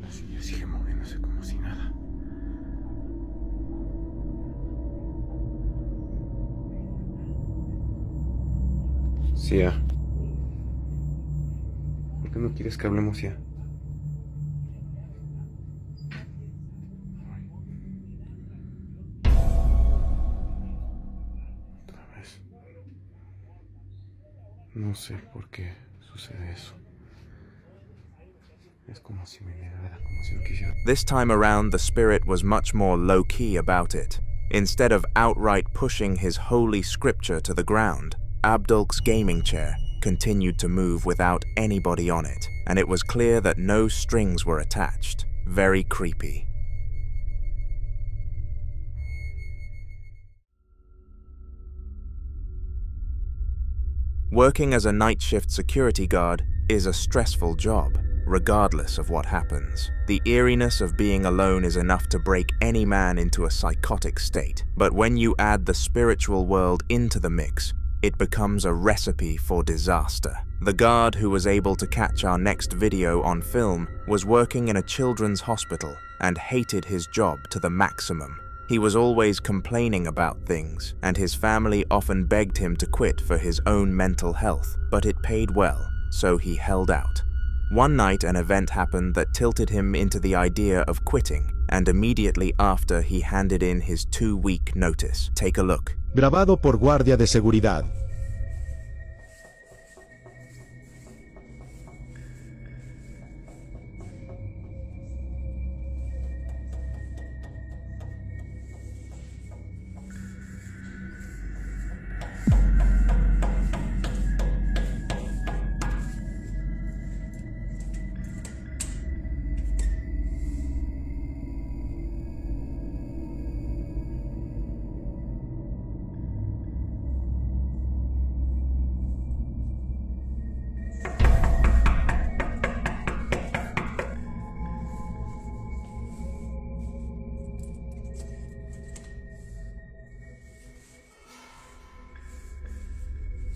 La silla sigue moviéndose como si nada. Sia. ¿Por qué no quieres que hablemos ya? Otra vez. No sé por qué sucede eso. Es como si me negara, como si no quisiera. This time around, the spirit was much more low-key about it. Instead of outright pushing his holy scripture to the ground, Abdul's gaming chair continued to move without anybody on it, and it was clear that no strings were attached. Very creepy. Working as a night shift security guard is a stressful job, regardless of what happens. The eeriness of being alone is enough to break any man into a psychotic state, but when you add the spiritual world into the mix, it becomes a recipe for disaster. The guard who was able to catch our next video on film was working in a children's hospital and hated his job to the maximum. He was always complaining about things, and his family often begged him to quit for his own mental health, but it paid well, so he held out. One night an event happened that tilted him into the idea of quitting, and immediately after he handed in his 2-week notice. Take a look. Grabado por guardia de seguridad.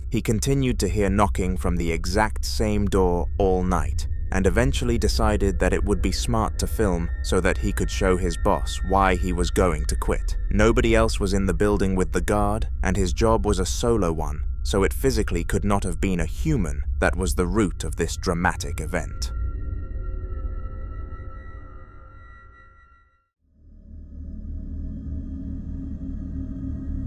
He continued to hear knocking from the exact same door all night, and eventually decided that it would be smart to film so that he could show his boss why he was going to quit. Nobody else was in the building with the guard, and his job was a solo one, so it physically could not have been a human that was the root of this dramatic event.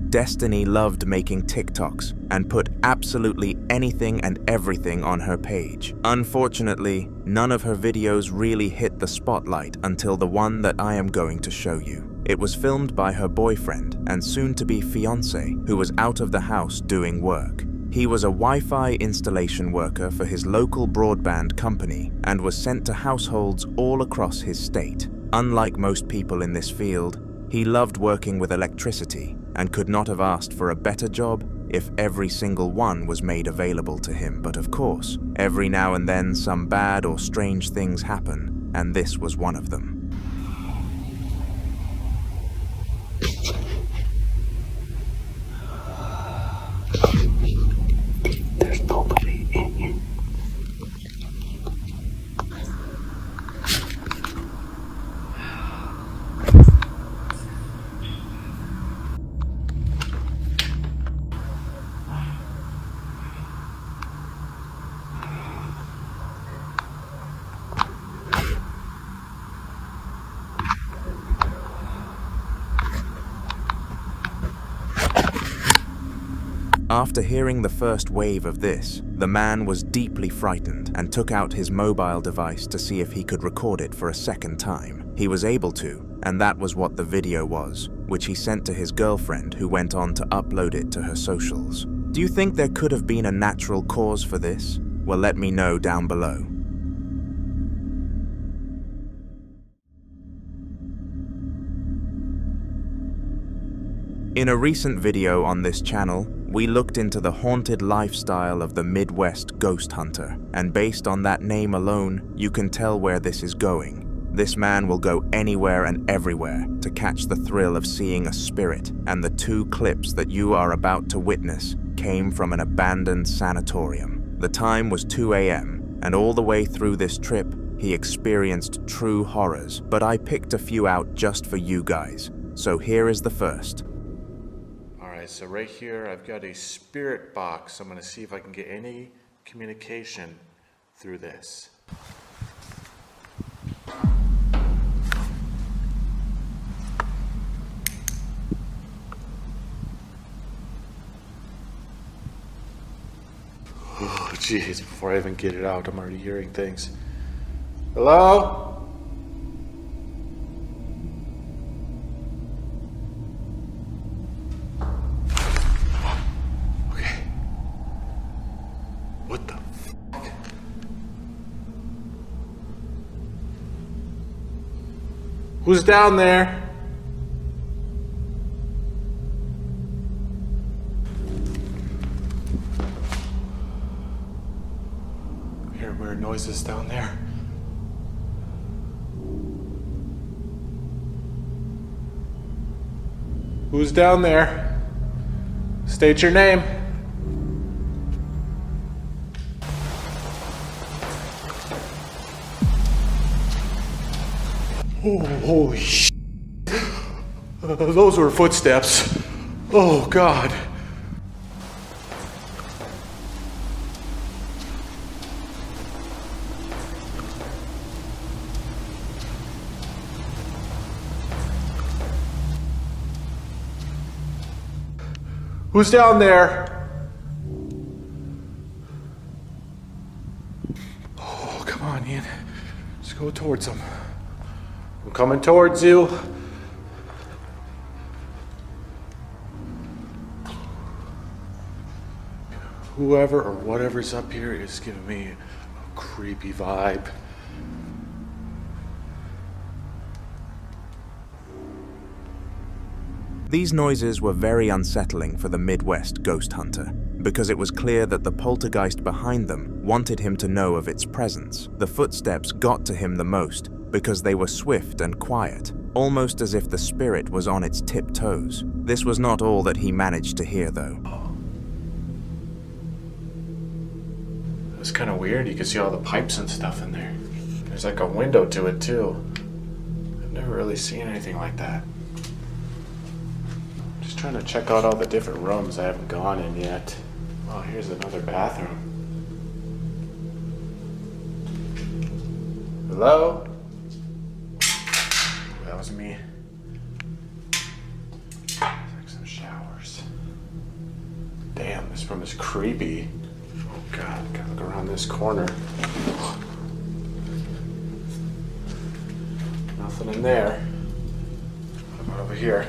Destiny loved making TikToks and put absolutely anything and everything on her page. Unfortunately, none of her videos really hit the spotlight until the one that I am going to show you. It was filmed by her boyfriend and soon-to-be fiancé, who was out of the house doing work. He was a Wi-Fi installation worker for his local broadband company and was sent to households all across his state. Unlike most people in this field, he loved working with electricity and could not have asked for a better job if every single one was made available to him. But of course, every now and then some bad or strange things happen, and this was one of them. There's nobody in here. After hearing the first wave of this, the man was deeply frightened and took out his mobile device to see if he could record it for a second time. He was able to, and that was what the video was, which he sent to his girlfriend, who went on to upload it to her socials. Do you think there could have been a natural cause for this? Well, let me know down below. In a recent video on this channel, we looked into the haunted lifestyle of the Midwest ghost hunter, and based on that name alone, you can tell where this is going. This man will go anywhere and everywhere to catch the thrill of seeing a spirit, and the 2 clips that you are about to witness came from an abandoned sanatorium. The time was 2 a.m., and all the way through this trip, he experienced true horrors, but I picked a few out just for you guys. So here is the first. Alright, so right here I've got a spirit box. I'm going to see if I can get any communication through this. Oh, jeez, before I even get it out, I'm already hearing things. Hello? Who's down there? I hear weird noises down there. Who's down there? State your name. Oh, holy shit. Those were footsteps. Oh, God. Who's down there? Oh, come on, Ian. Just go towards them. I'm coming towards you. Whoever or whatever's up here is giving me a creepy vibe. These noises were very unsettling for the Midwest ghost hunter, because it was clear that the poltergeist behind them wanted him to know of its presence. The footsteps got to him the most because they were swift and quiet, almost as if the spirit was on its tiptoes. This was not all that he managed to hear, though. It was kind of weird. You could see all the pipes and stuff in there. There's like a window to it, too. I've never really seen anything like that. Just trying to check out all the different rooms I haven't gone in yet. Oh, here's another bathroom. Hello? That was me. Looks like some showers. This room is creepy. Oh God, gotta look around this corner. Nothing in there. What about over here?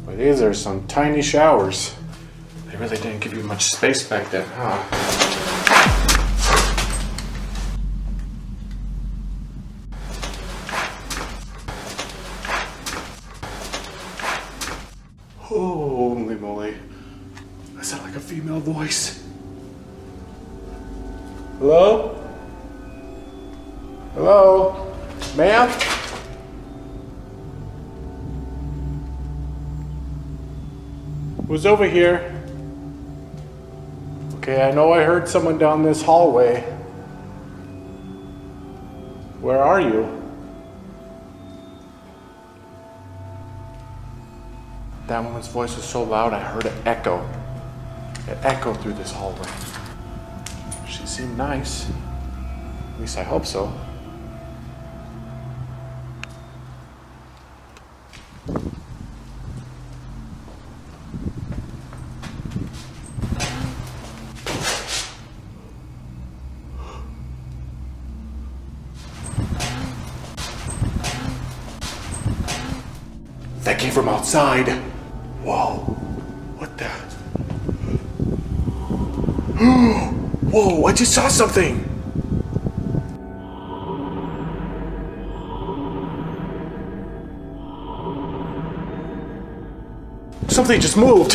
Well, these are some tiny showers. They really didn't give you much space back then, huh? Holy moly. That sounded like a female voice. Hello? Hello? Ma'am? Who's over here? Okay, I know I heard someone down this hallway. Where are you? That woman's voice was so loud I heard it echo. It echoed through this hallway. She seemed nice. At least I hope so. That came from outside. Whoa. What the? Whoa, I just saw something. Something just moved.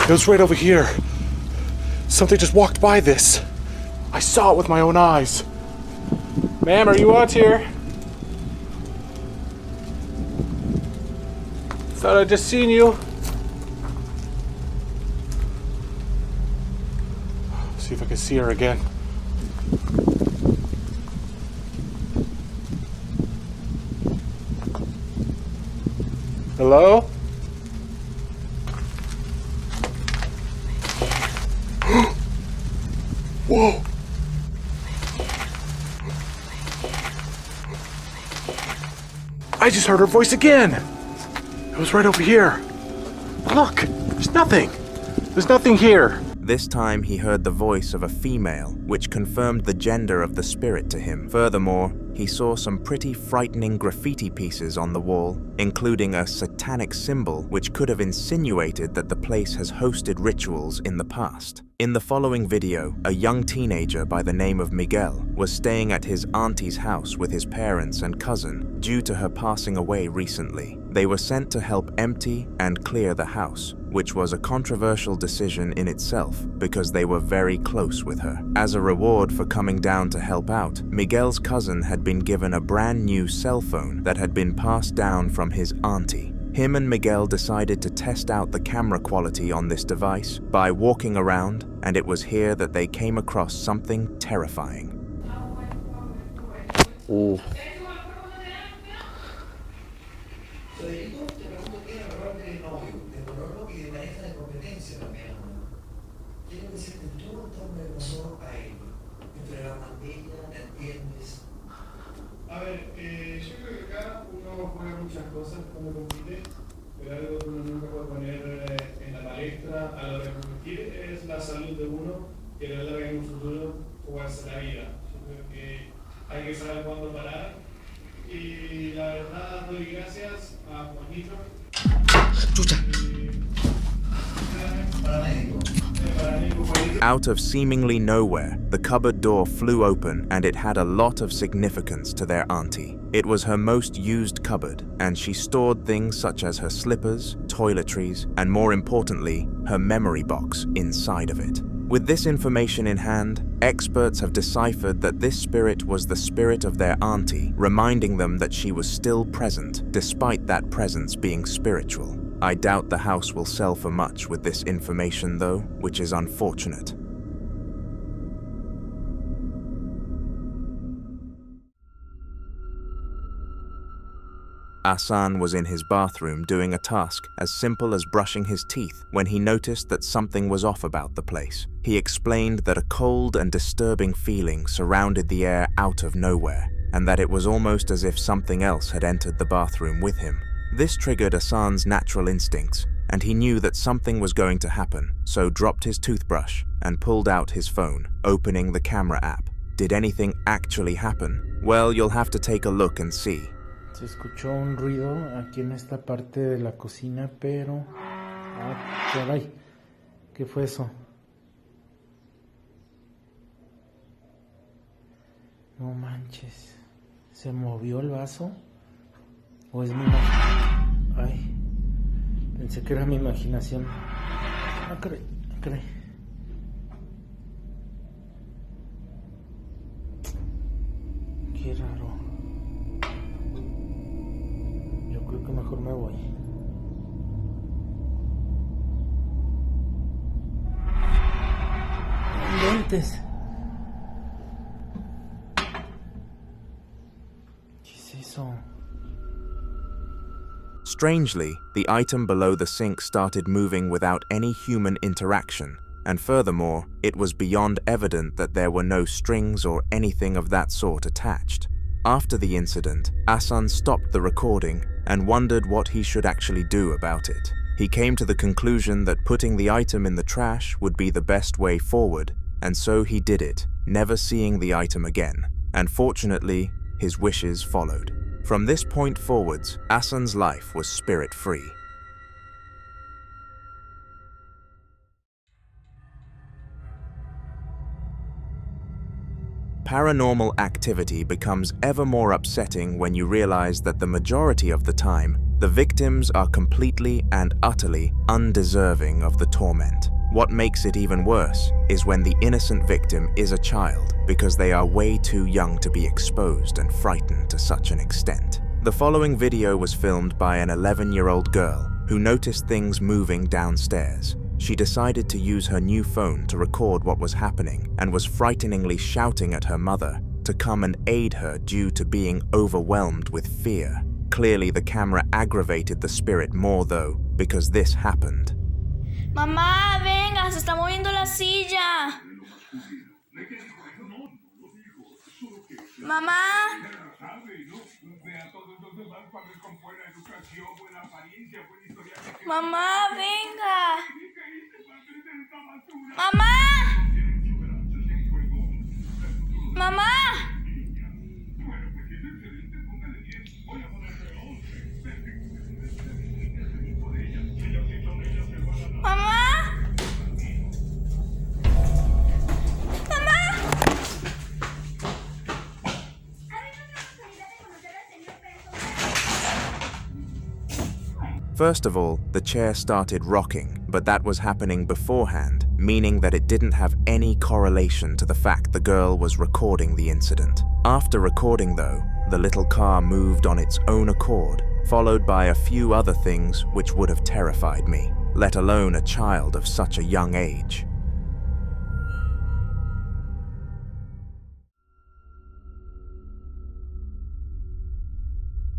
It was right over here. Something just walked by this. I saw it with my own eyes. Ma'am, are you out here? Thought I'd just seen you. See if I can see her again. Hello? Whoa! I just heard her voice again! It was right over here. Look! There's nothing! There's nothing here! This time he heard the voice of a female, which confirmed the gender of the spirit to him. Furthermore, he saw some pretty frightening graffiti pieces on the wall, including a satanic symbol which could have insinuated that the place has hosted rituals in the past. In the following video, a young teenager by the name of Miguel was staying at his auntie's house with his parents and cousin due to her passing away recently. They were sent to help empty and clear the house, which was a controversial decision in itself because they were very close with her. As a reward for coming down to help out, Miguel's cousin had been given a brand new cell phone that had been passed down from his auntie. Him and Miguel decided to test out the camera quality on this device by walking around, and it was here that they came across something terrifying. Ooh. A ver, yo creo que acá uno juega muchas cosas cuando compite, pero algo que uno nunca puede poner en la palestra a la hora de competir es la salud de uno, que a la larga en un futuro jugarse la vida. Yo creo que hay que saber cuándo parar y la verdad doy gracias a Juanito. ¡Chucha! Out of seemingly nowhere, the cupboard door flew open and it had a lot of significance to their auntie. It was her most used cupboard, and she stored things such as her slippers, toiletries, and more importantly, her memory box inside of it. With this information in hand, experts have deciphered that this spirit was the spirit of their auntie, reminding them that she was still present, despite that presence being spiritual. I doubt the house will sell for much with this information though, which is unfortunate. Hassan was in his bathroom doing a task as simple as brushing his teeth when he noticed that something was off about the place. He explained that a cold and disturbing feeling surrounded the air out of nowhere, and that it was almost as if something else had entered the bathroom with him. This triggered Hassan's natural instincts, and he knew that something was going to happen, so dropped his toothbrush and pulled out his phone, opening the camera app. Did anything actually happen? Well, you'll have to take a look and see. Se escuchó un ruido aquí en esta parte de la cocina, pero... ¡Ah, caray! ¿Qué fue eso? No manches. ¿Se movió el vaso? ¿O es mi imaginación? Ay, pensé que era mi imaginación. Ah, caray, caray. Qué raro. Creo que mejor me voy. Lentes. ¿Qué es eso? Strangely, the item below the sink started moving without any human interaction, and furthermore, it was beyond evident that there were no strings or anything of that sort attached. After the incident, Hassan stopped the recording and wondered what he should actually do about it. He came to the conclusion that putting the item in the trash would be the best way forward, and so he did it, never seeing the item again. And fortunately, his wishes followed. From this point forwards, Hassan's life was spirit-free. Paranormal activity becomes ever more upsetting when you realize that the majority of the time, the victims are completely and utterly undeserving of the torment. What makes it even worse is when the innocent victim is a child, because they are way too young to be exposed and frightened to such an extent. The following video was filmed by an 11-year-old girl who noticed things moving downstairs. She decided to use her new phone to record what was happening and was frighteningly shouting at her mother to come and aid her due to being overwhelmed with fear. Clearly, the camera aggravated the spirit more though, because this happened. Mamá, venga, se está moviendo la silla. Mamá. Mamá, venga. Mamá. Mamá. Mamá. First of all, the chair started rocking, but that was happening beforehand, meaning that it didn't have any correlation to the fact the girl was recording the incident. After recording though, the little car moved on its own accord, followed by a few other things which would have terrified me, let alone a child of such a young age.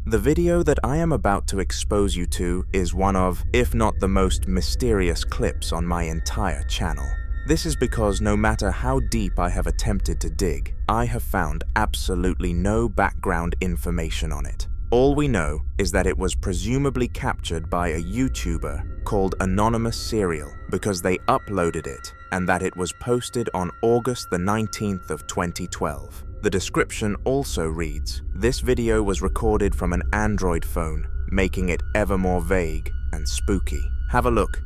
The video that I am about to expose you to is one of, if not the most mysterious clips on my entire channel. This is because no matter how deep I have attempted to dig, I have found absolutely no background information on it. All we know is that it was presumably captured by a YouTuber called Anonymous Serial because they uploaded it, and that it was posted on August the 19th of 2012. The description also reads, "This video was recorded from an Android phone, making it ever more vague and spooky." Have a look.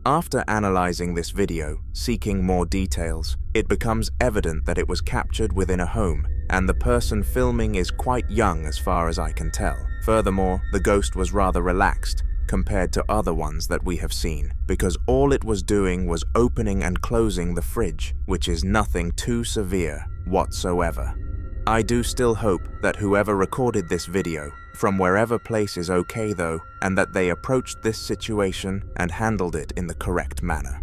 After analyzing this video, seeking more details, it becomes evident that it was captured within a home, and the person filming is quite young as far as I can tell. Furthermore, the ghost was rather relaxed compared to other ones that we have seen, because all it was doing was opening and closing the fridge, which is nothing too severe whatsoever. I do still hope that whoever recorded this video, from wherever place is okay though, and that they approached this situation and handled it in the correct manner.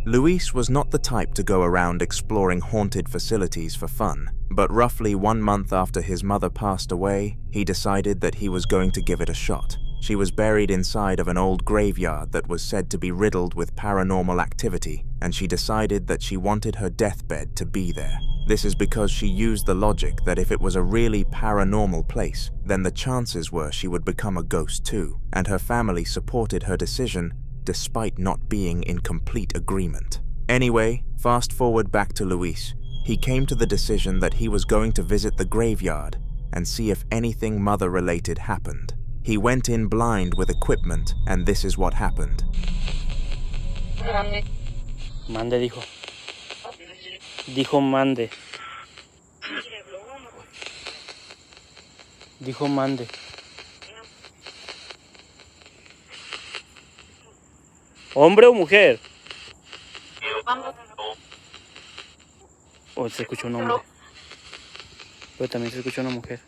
Luis was not the type to go around exploring haunted facilities for fun, but roughly 1 month after his mother passed away, he decided that he was going to give it a shot. She was buried inside of an old graveyard that was said to be riddled with paranormal activity, and she decided that she wanted her deathbed to be there. This is because she used the logic that if it was a really paranormal place, then the chances were she would become a ghost too, and her family supported her decision despite not being in complete agreement. Anyway, fast forward back to Luis. He came to the decision that he was going to visit the graveyard and see if anything mother-related happened. He went in blind with equipment, and this is what happened. Mande dijo. Dijo mande. Dijo mande. ¿Hombre o mujer? O se escuchó un hombre. Pero también se escuchó una mujer.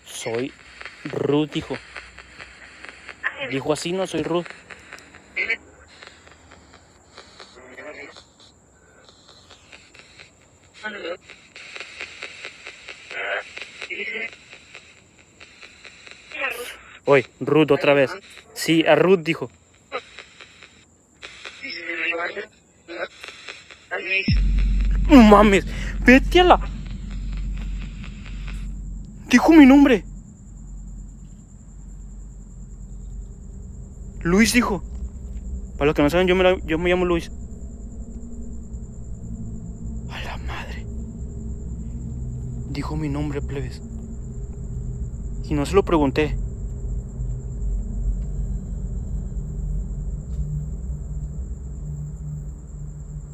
Soy Ruth, dijo. Dijo así, no soy Ruth. Oye, Ruth otra vez. Sí, a Ruth dijo. No mames, vete a la... Dijo mi nombre. Luis dijo. Para los que no saben, yo me llamo Luis. A la madre. Dijo mi nombre, plebes. Y no se lo pregunté.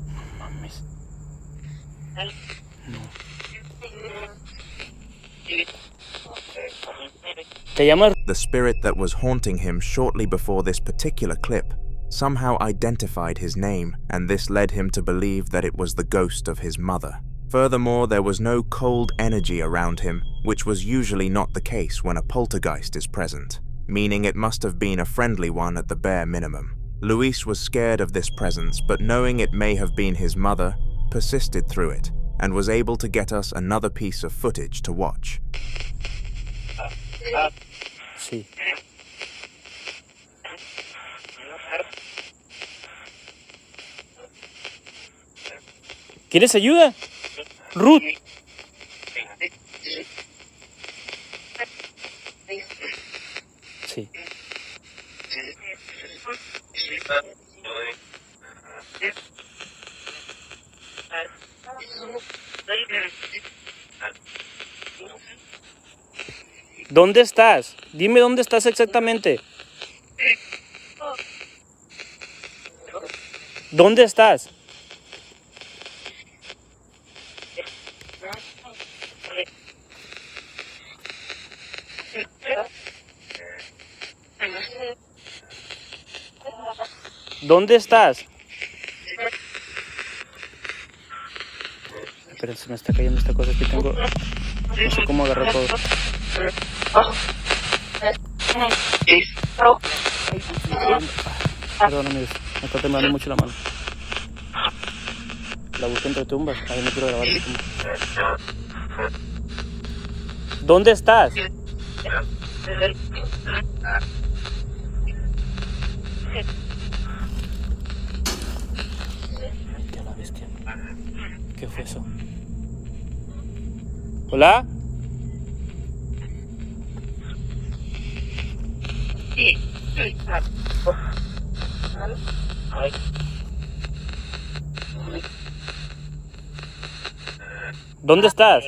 No mames. No. The spirit that was haunting him shortly before this particular clip somehow identified his name, and this led him to believe that it was the ghost of his mother. Furthermore, there was no cold energy around him, which was usually not the case when a poltergeist is present, meaning it must have been a friendly one at the bare minimum. Luis was scared of this presence, but knowing it may have been his mother, persisted through it, and was able to get us another piece of footage to watch. Sí. ¿Quieres ayuda? Ruth. Sí. ¿Dónde estás? Dime dónde estás exactamente. ¿Dónde estás? ¿Dónde estás? Esperen, se me está cayendo esta cosa que tengo. No sé cómo agarrar todo. Perdón, amigos, me está temblando mucho la mano. La busqué entre tumbas. Ahí no quiero grabar esto. ¿Dónde estás? ¿Qué fue eso? ¿Hola? ¿Dónde estás?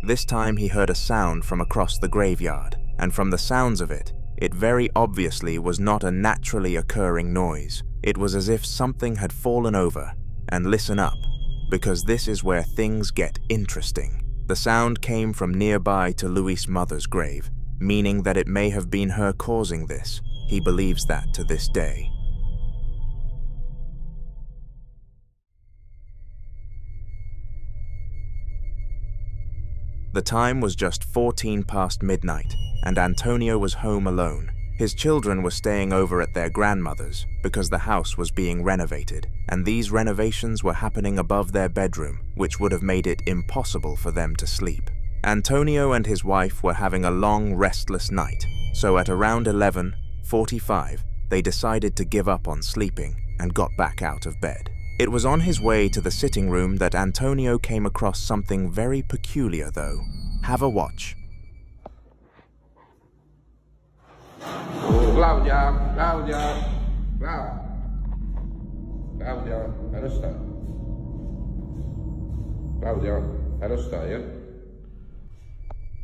This time he heard a sound from across the graveyard, and from the sounds of it, it very obviously was not a naturally occurring noise. It was as if something had fallen over. And listen up, because this is where things get interesting. The sound came from nearby to Louis' mother's grave, meaning that it may have been her causing this. He believes that to this day. The time was just 14 past midnight, and Antonio was home alone. His children were staying over at their grandmother's because the house was being renovated, and these renovations were happening above their bedroom, which would have made it impossible for them to sleep. Antonio and his wife were having a long, restless night, so at around 11:45, they decided to give up on sleeping and got back out of bed. It was on his way to the sitting room that Antonio came across something very peculiar, though. Have a watch. Claudia, Claudia, Claudia, how stai? Claudia, how stai?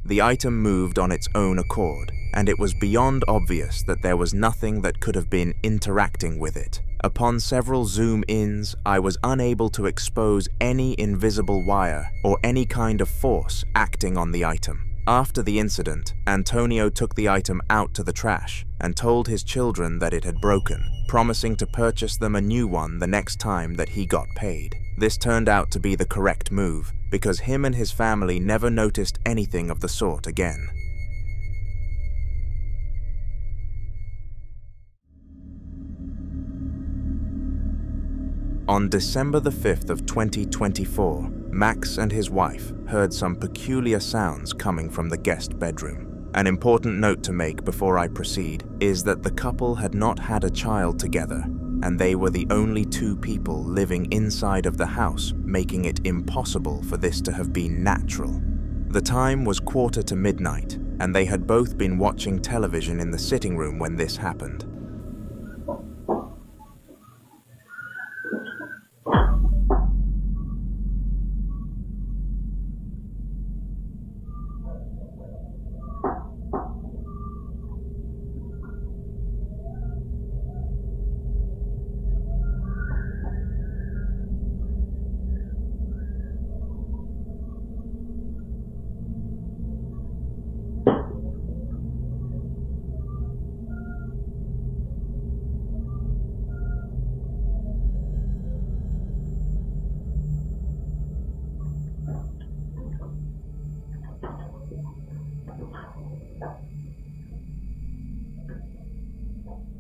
The item moved on its own accord, and it was beyond obvious that there was nothing that could have been interacting with it. Upon several zoom-ins, I was unable to expose any invisible wire or any kind of force acting on the item. After the incident, Antonio took the item out to the trash and told his children that it had broken, promising to purchase them a new one the next time that he got paid. This turned out to be the correct move, because him and his family never noticed anything of the sort again. On December the 5th of 2024, Max and his wife heard some peculiar sounds coming from the guest bedroom. An important note to make before I proceed is that the couple had not had a child together, and they were the only two people living inside of the house, making it impossible for this to have been natural. The time was 1:45, and they had both been watching television in the sitting room when this happened.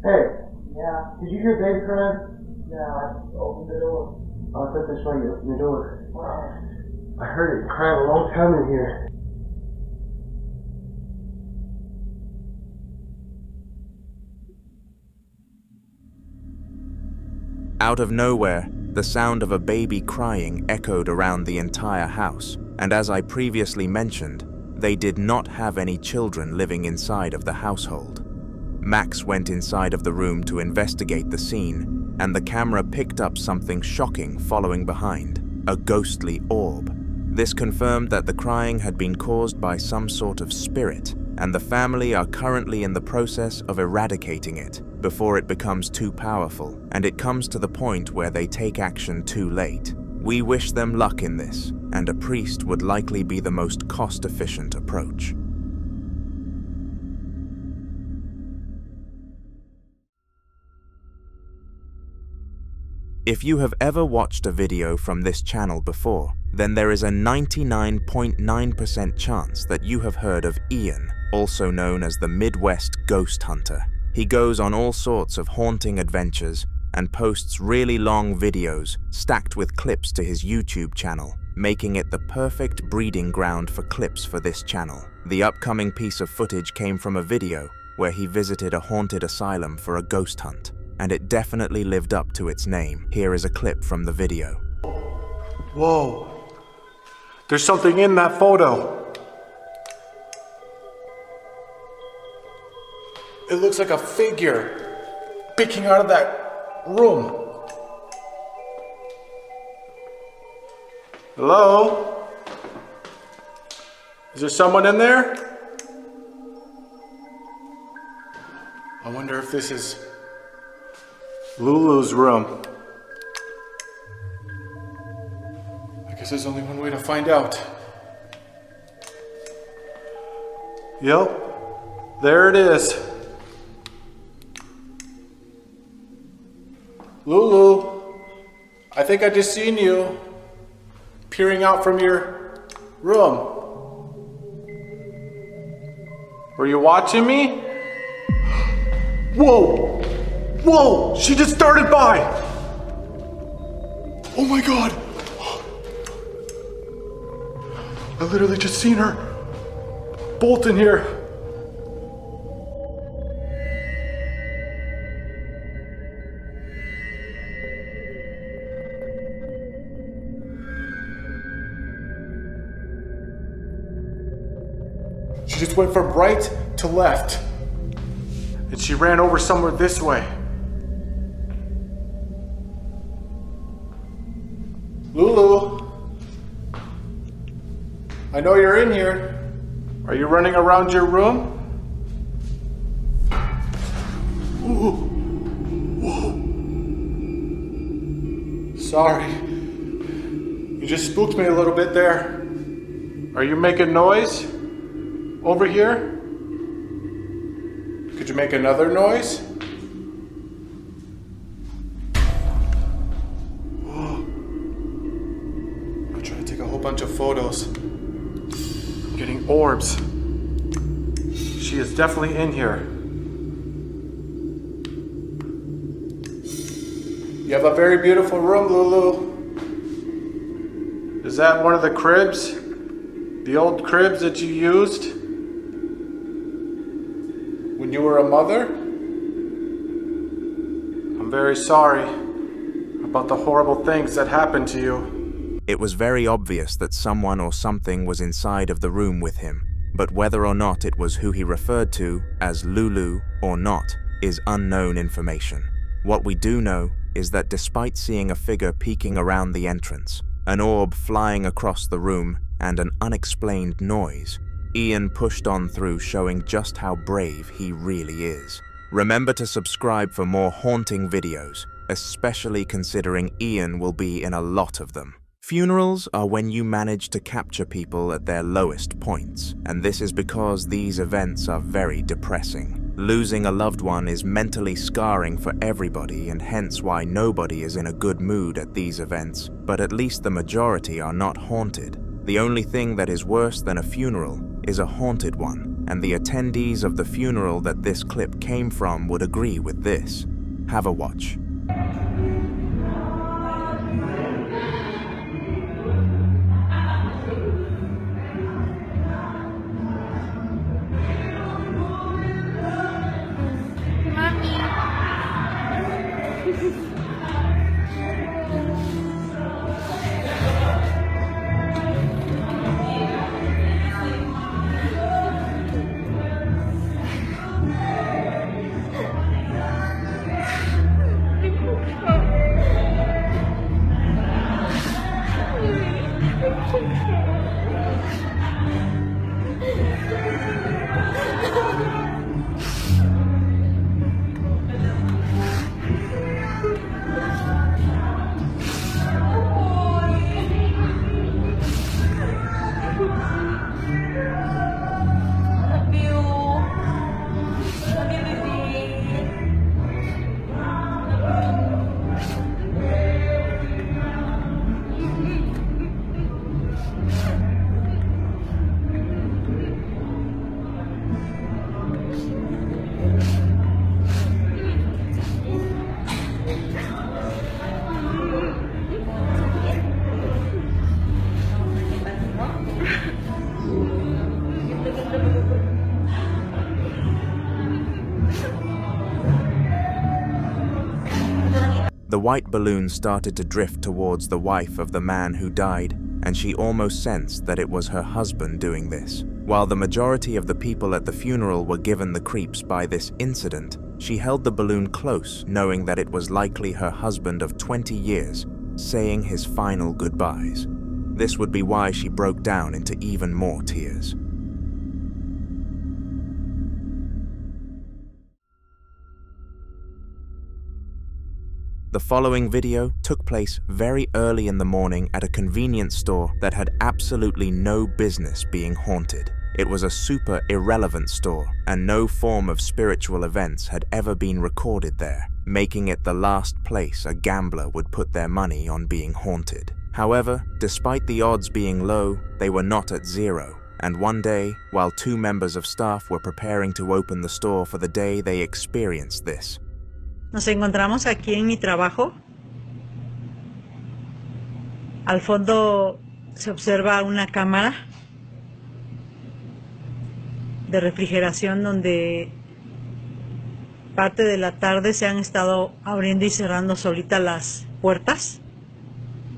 Hey. Yeah. Did you hear baby crying? Yeah, I opened the door. Oh, I thought that's why you opened the door. I heard it crying a long time in here. Out of nowhere, the sound of a baby crying echoed around the entire house, and as I previously mentioned, they did not have any children living inside of the household. Max went inside of the room to investigate the scene, and the camera picked up something shocking following behind, a ghostly orb. This confirmed that the crying had been caused by some sort of spirit, and the family are currently in the process of eradicating it before it becomes too powerful, and it comes to the point where they take action too late. We wish them luck in this, and a priest would likely be the most cost-efficient approach. If you have ever watched a video from this channel before, then there is a 99.9% chance that you have heard of Ian, also known as the Midwest Ghost Hunter. He goes on all sorts of haunting adventures and posts really long videos stacked with clips to his YouTube channel, making it the perfect breeding ground for clips for this channel. The upcoming piece of footage came from a video where he visited a haunted asylum for a ghost hunt, and it definitely lived up to its name. Here is a clip from the video. Whoa. There's something in that photo. It looks like a figure peeking out of that room. Hello? Is there someone in there? I wonder if this is Lulu's room. I guess there's only one way to find out. Yep, there it is. Lulu, I think I just seen you peering out from your room. Were you watching me? Whoa! Whoa! She just started by! Oh my god! I literally just seen her bolt in here. She just went from right to left. And she ran over somewhere this way. Lulu, I know you're in here. Are you running around your room? Ooh. Whoa. Sorry. You just spooked me a little bit there. Are you making noise over here? Could you make another noise? Whoa. I'm trying to take a whole bunch of photos. I'm getting orbs. She is definitely in here. You have a very beautiful room, Lulu. Is that one of the cribs? The old cribs that you used when you were a mother? I'm very sorry about the horrible things that happened to you. It was very obvious that someone or something was inside of the room with him, but whether or not it was who he referred to as Lulu or not is unknown information. What we do know is that despite seeing a figure peeking around the entrance, an orb flying across the room, and an unexplained noise, Ian pushed on through, showing just how brave he really is. Remember to subscribe for more haunting videos, especially considering Ian will be in a lot of them. Funerals are when you manage to capture people at their lowest points, and this is because these events are very depressing. Losing a loved one is mentally scarring for everybody, and hence why nobody is in a good mood at these events, but at least the majority are not haunted. The only thing that is worse than a funeral is a haunted one, and the attendees of the funeral that this clip came from would agree with this. Have a watch. The white balloon started to drift towards the wife of the man who died, and she almost sensed that it was her husband doing this. While the majority of the people at the funeral were given the creeps by this incident, she held the balloon close, knowing that it was likely her husband of 20 years saying his final goodbyes. This would be why she broke down into even more tears. The following video took place very early in the morning at a convenience store that had absolutely no business being haunted. It was a super irrelevant store, and no form of spiritual events had ever been recorded there, making it the last place a gambler would put their money on being haunted. However, despite the odds being low, they were not at zero, and one day, while 2 members of staff were preparing to open the store for the day, they experienced this. Nos encontramos aquí en mi trabajo. Al fondo se observa una cámara de refrigeración donde parte de la tarde se han estado abriendo y cerrando solitas las puertas.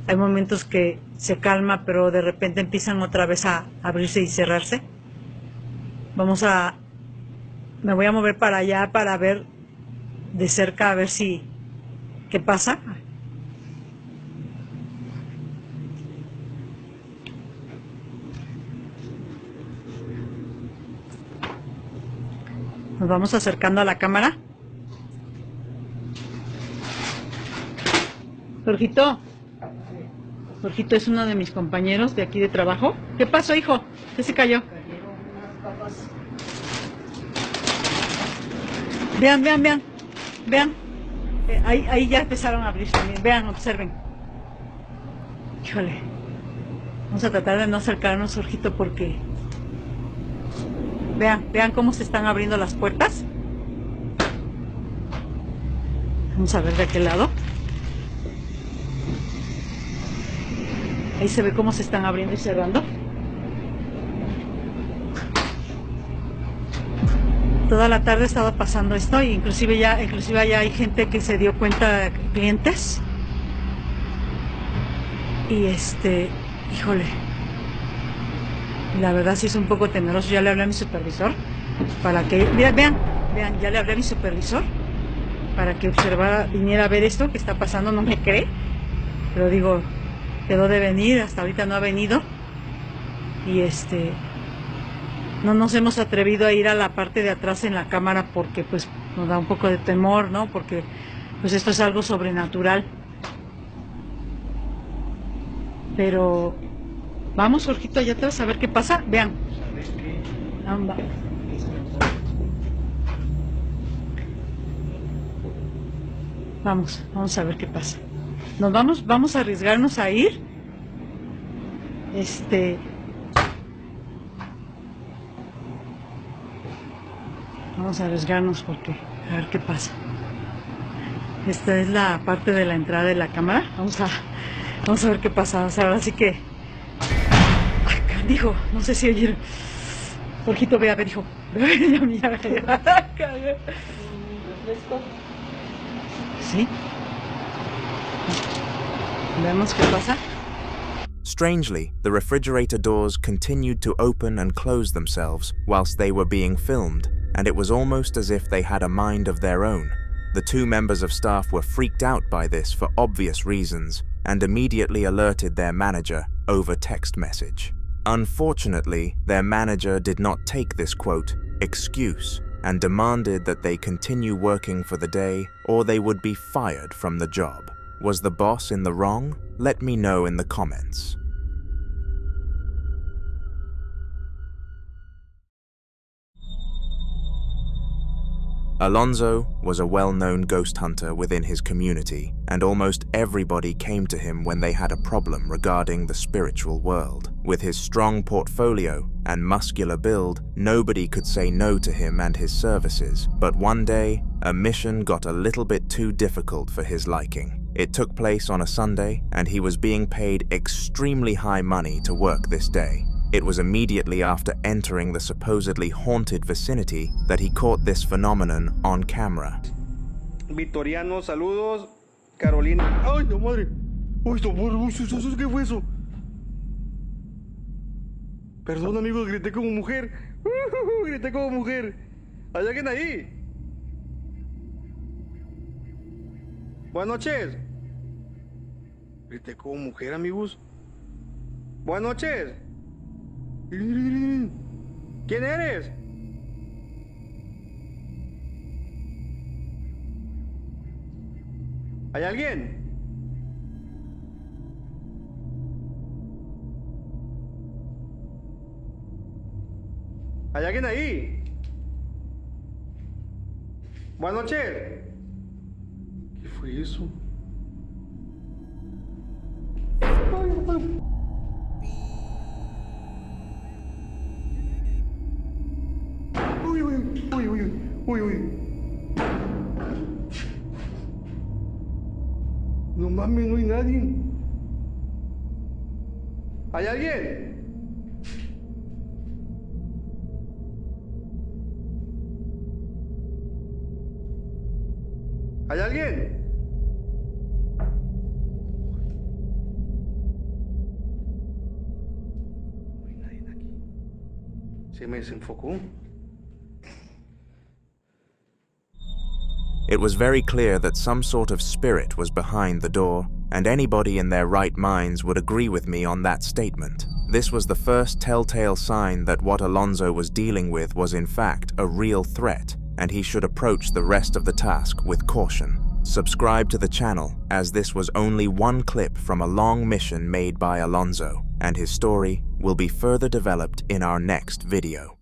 Hay momentos que se calma, pero de repente empiezan otra vez a abrirse y cerrarse. Me voy a mover para allá para ver de cerca a ver qué pasa. Nos vamos acercando a la cámara. Jorgito es uno de mis compañeros de aquí de trabajo. ¿Qué pasó, hijo? ¿Qué se cayó? Vean. Vean, ahí ya empezaron a abrir también. Vean, observen. Híjole. Vamos a tratar de no acercarnos, Jorgito, porque... Vean cómo se están abriendo las puertas. Vamos a ver de aquel lado. Ahí se ve cómo se están abriendo y cerrando. Toda la tarde estaba pasando esto, e inclusive ya hay gente que se dio cuenta, clientes. Y híjole, la verdad sí es un poco temeroso. Ya le hablé a mi supervisor para que vean, ya le hablé a mi supervisor para que viniera a ver esto que está pasando. No me cree, pero digo, quedó de venir, hasta ahorita no ha venido. Y no nos hemos atrevido a ir a la parte de atrás en la cámara porque pues nos da un poco de temor, ¿no? Porque pues esto es algo sobrenatural. Pero vamos, Jorgito, allá atrás a ver qué pasa. Vean. Vamos a ver qué pasa. Vamos a arriesgarnos a ir. Vamos a arriesgarnos porque a ver qué pasa. Esta es la parte de la entrada de la cámara. Vamos a ver qué pasa. O sea, ahora sí que... Ay, dijo, no sé si oyeron. Jorgito, ve, dijo. ¿Sí? Veamos qué pasa. Strangely, the refrigerator doors continued to open and close themselves whilst they were being filmed, and it was almost as if they had a mind of their own. The 2 members of staff were freaked out by this for obvious reasons and immediately alerted their manager over text message. Unfortunately, their manager did not take this quote, excuse, and demanded that they continue working for the day or they would be fired from the job. Was the boss in the wrong? Let me know in the comments. Alonzo was a well-known ghost hunter within his community, and almost everybody came to him when they had a problem regarding the spiritual world. With his strong portfolio and muscular build, nobody could say no to him and his services. But one day, a mission got a little bit too difficult for his liking. It took place on a Sunday, and he was being paid extremely high money to work this day. It was immediately after entering the supposedly haunted vicinity that he caught this phenomenon on camera. Victoriano, saludos. Carolina. ¡Ay, no madre! ¡Uy, ¿qué fue eso? Perdón, amigos, grité como mujer. Grité como mujer. ¿Hay alguien ahí? Buenas noches. Grité como mujer, amigos. Buenas noches. ¿Quién eres? ¿Hay alguien? ¿Hay alguien ahí? Buenas noches. ¿Qué fue eso? Uy. No mames, no hay nadie. ¿Hay alguien? ¿Hay alguien? No hay nadie aquí. Se me desenfocó. It was very clear that some sort of spirit was behind the door, and anybody in their right minds would agree with me on that statement. This was the first telltale sign that what Alonzo was dealing with was in fact a real threat, and he should approach the rest of the task with caution. Subscribe to the channel, as this was only one clip from a long mission made by Alonzo, and his story will be further developed in our next video.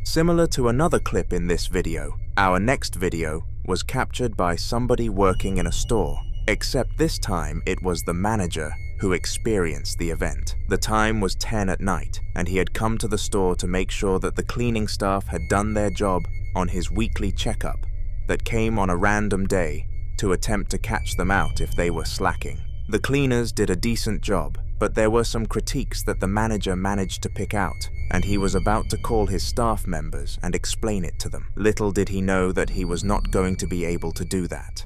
Similar to another clip in this video, our next video was captured by somebody working in a store, except this time it was the manager who experienced the event. The time was 10 at night, and he had come to the store to make sure that the cleaning staff had done their job on his weekly checkup that came on a random day to attempt to catch them out if they were slacking. The cleaners did a decent job, but there were some critiques that the manager managed to pick out, and he was about to call his staff members and explain it to them. Little did he know that he was not going to be able to do that.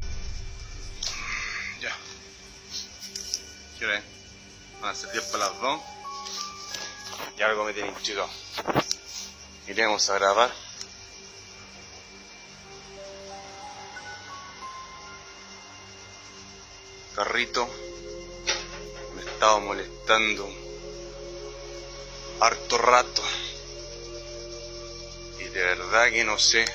Ya. ¿Qué hora es? Van a ser 10 para las 2. Y algo me tiene intrigado. Iremos a grabar. Carrito me estaba molestando harto rato y de verdad que no sé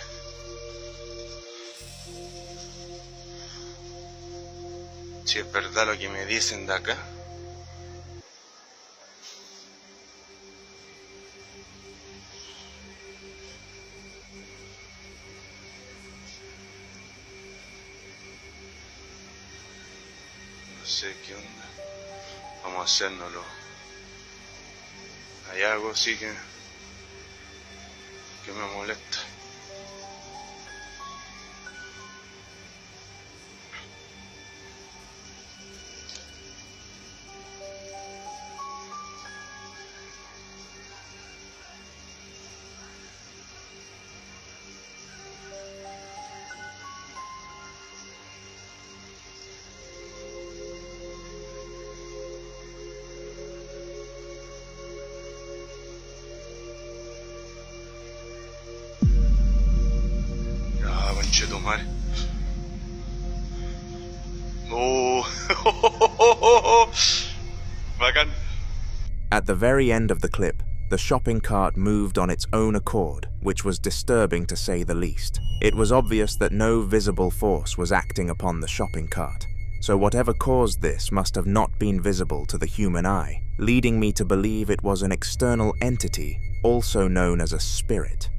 si es verdad lo que me dicen de acá. No sé qué onda. Vamos a hacérnoslo. Hay algo sí que me molesta. Conchetumare. Oh. Bacán. At the very end of the clip, the shopping cart moved on its own accord, which was disturbing to say the least. It was obvious that no visible force was acting upon the shopping cart, so whatever caused this must have not been visible to the human eye, leading me to believe it was an external entity, also known as a spirit.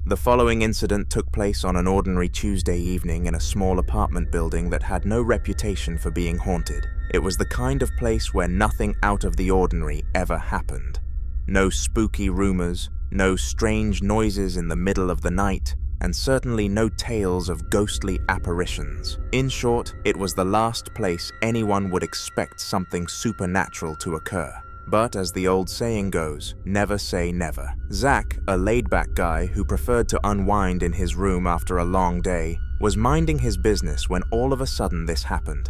The following incident took place on an ordinary Tuesday evening in a small apartment building that had no reputation for being haunted. It was the kind of place where nothing out of the ordinary ever happened. No spooky rumors, no strange noises in the middle of the night, and certainly no tales of ghostly apparitions. In short, it was the last place anyone would expect something supernatural to occur. But as the old saying goes, never say never. Zach, a laid-back guy who preferred to unwind in his room after a long day, was minding his business when all of a sudden this happened.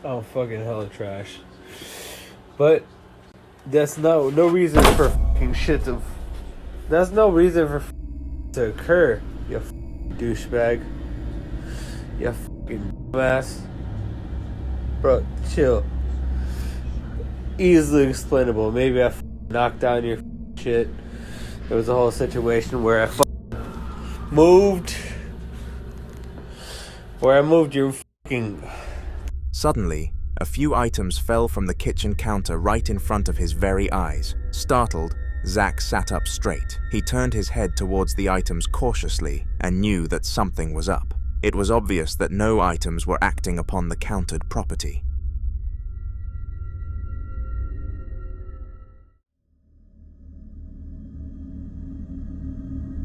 Oh, fucking hella trash. But that's no reason for fucking shit to. That's no reason for to occur. You douchebag. You fucking ass. Bro, chill. Easily explainable. Maybe I knocked down your shit. There was a whole situation where I moved. Where I moved your fucking. Suddenly, a few items fell from the kitchen counter right in front of his very eyes. Startled, Zach sat up straight. He turned his head towards the items cautiously and knew that something was up. It was obvious that no items were acting upon the countered property.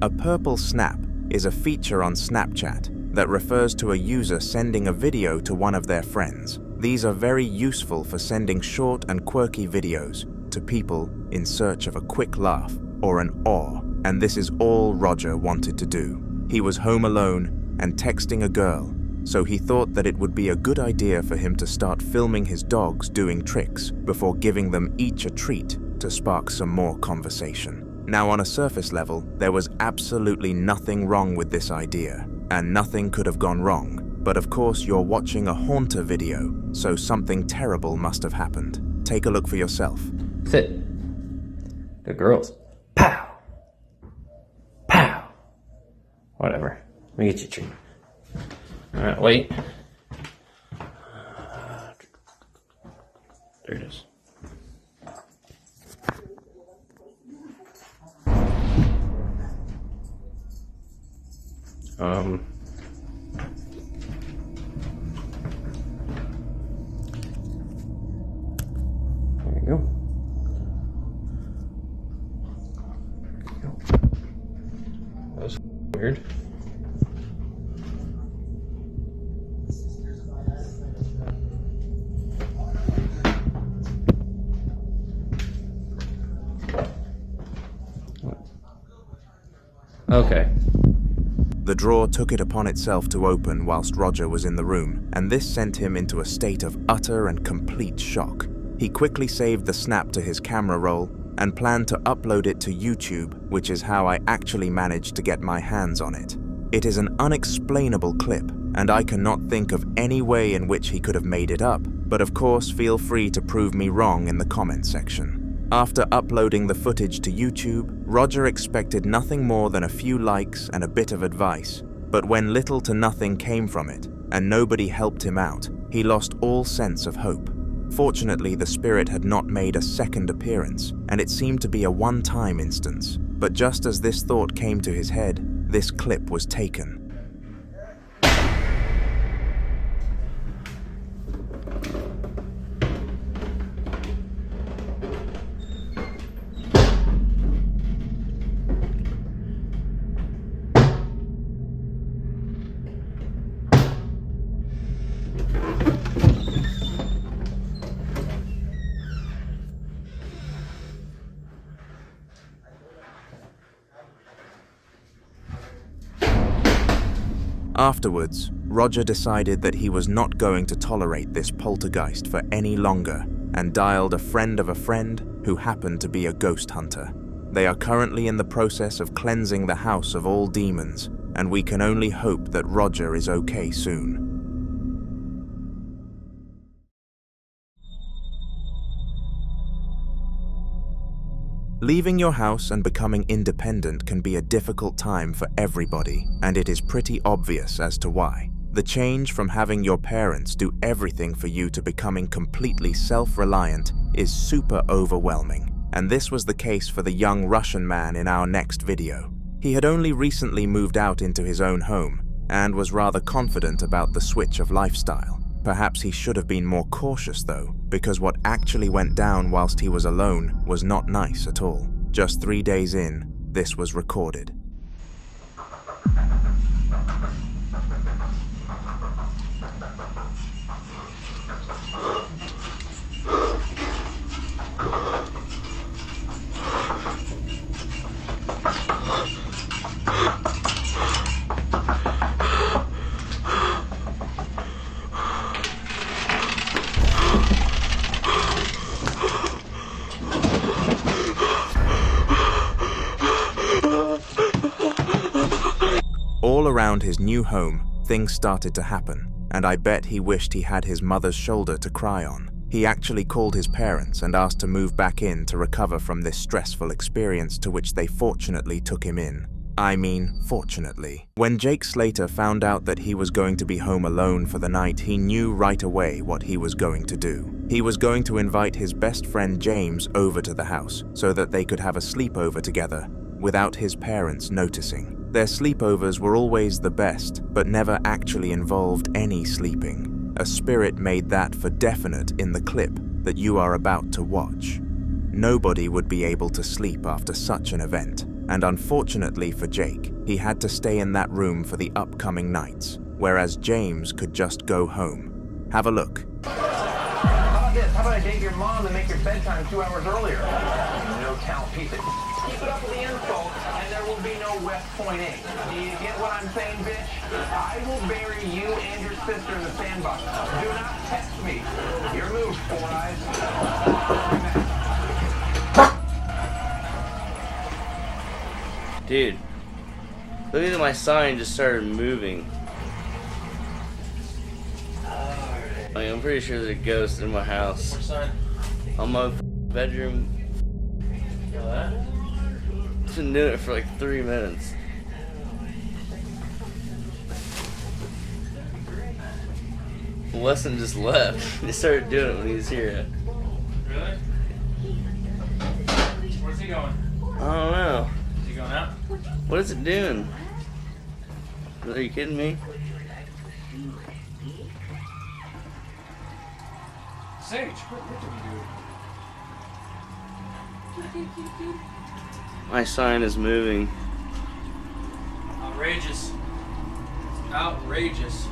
A purple snap is a feature on Snapchat that refers to a user sending a video to one of their friends. These are very useful for sending short and quirky videos to people in search of a quick laugh or an awe, and this is all Roger wanted to do. He was home alone and texting a girl, so he thought that it would be a good idea for him to start filming his dogs doing tricks before giving them each a treat to spark some more conversation. Now, on a surface level, there was absolutely nothing wrong with this idea, and nothing could have gone wrong. But of course, you're watching a haunter video, so something terrible must have happened. Take a look for yourself. Sit. Good girls. Pow! Pow! Whatever. Let me get you a treat. Alright, wait. There it is. There you go. That was weird. Okay. The drawer took it upon itself to open whilst Roger was in the room, and this sent him into a state of utter and complete shock. He quickly saved the snap to his camera roll and planned to upload it to YouTube, which is how I actually managed to get my hands on it. It is an unexplainable clip, and I cannot think of any way in which he could have made it up, but of course feel free to prove me wrong in the comment section. After uploading the footage to YouTube, Roger expected nothing more than a few likes and a bit of advice, but when little to nothing came from it, and nobody helped him out, he lost all sense of hope. Fortunately, the spirit had not made a second appearance, and it seemed to be a one-time instance. But just as this thought came to his head, this clip was taken. Afterwards, Roger decided that he was not going to tolerate this poltergeist for any longer and dialed a friend of a friend who happened to be a ghost hunter. They are currently in the process of cleansing the house of all demons, and we can only hope that Roger is okay soon. Leaving your house and becoming independent can be a difficult time for everybody, and it is pretty obvious as to why. The change from having your parents do everything for you to becoming completely self-reliant is super overwhelming, and this was the case for the young Russian man in our next video. He had only recently moved out into his own home, and was rather confident about the switch of lifestyle. Perhaps he should have been more cautious though, because what actually went down whilst he was alone was not nice at all. Just 3 days in, this was recorded. All around his new home, things started to happen, and I bet he wished he had his mother's shoulder to cry on. He actually called his parents and asked to move back in to recover from this stressful experience, to which they fortunately took him in. I mean, fortunately. When Jake Slater found out that he was going to be home alone for the night, he knew right away what he was going to do. He was going to invite his best friend James over to the house so that they could have a sleepover together without his parents noticing. Their sleepovers were always the best, but never actually involved any sleeping. A spirit made that for definite in the clip that you are about to watch. Nobody would be able to sleep after such an event, and unfortunately for Jake, he had to stay in that room for the upcoming nights, whereas James could just go home. Have a look. How about this? How about I date your mom and make your bedtime 2 hours earlier? No talent piece of keep it up with the insults, and there will be no West Point 8. Do you get what I'm saying, bitch? I will bury you and your sister in the sandbox. Do not text me. Your move, Four Eyes. Dude, look at my sign just started moving. Like, I'm pretty sure there's a ghost in my house. What sign? On my bedroom. You know that? I've been doing it for like 3 minutes. Weston just left. He started doing it when he was here. Really? Where's he going? I don't know. Is he going out? What is it doing? Are you kidding me? Sage, what are you doing? My sign is moving. Outrageous. Outrageous.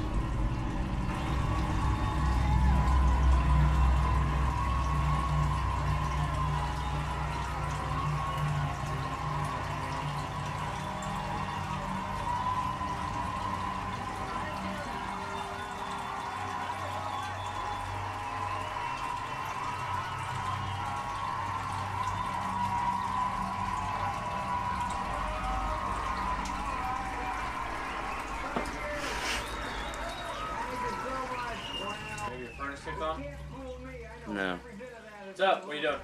No. What's up? What are you doing?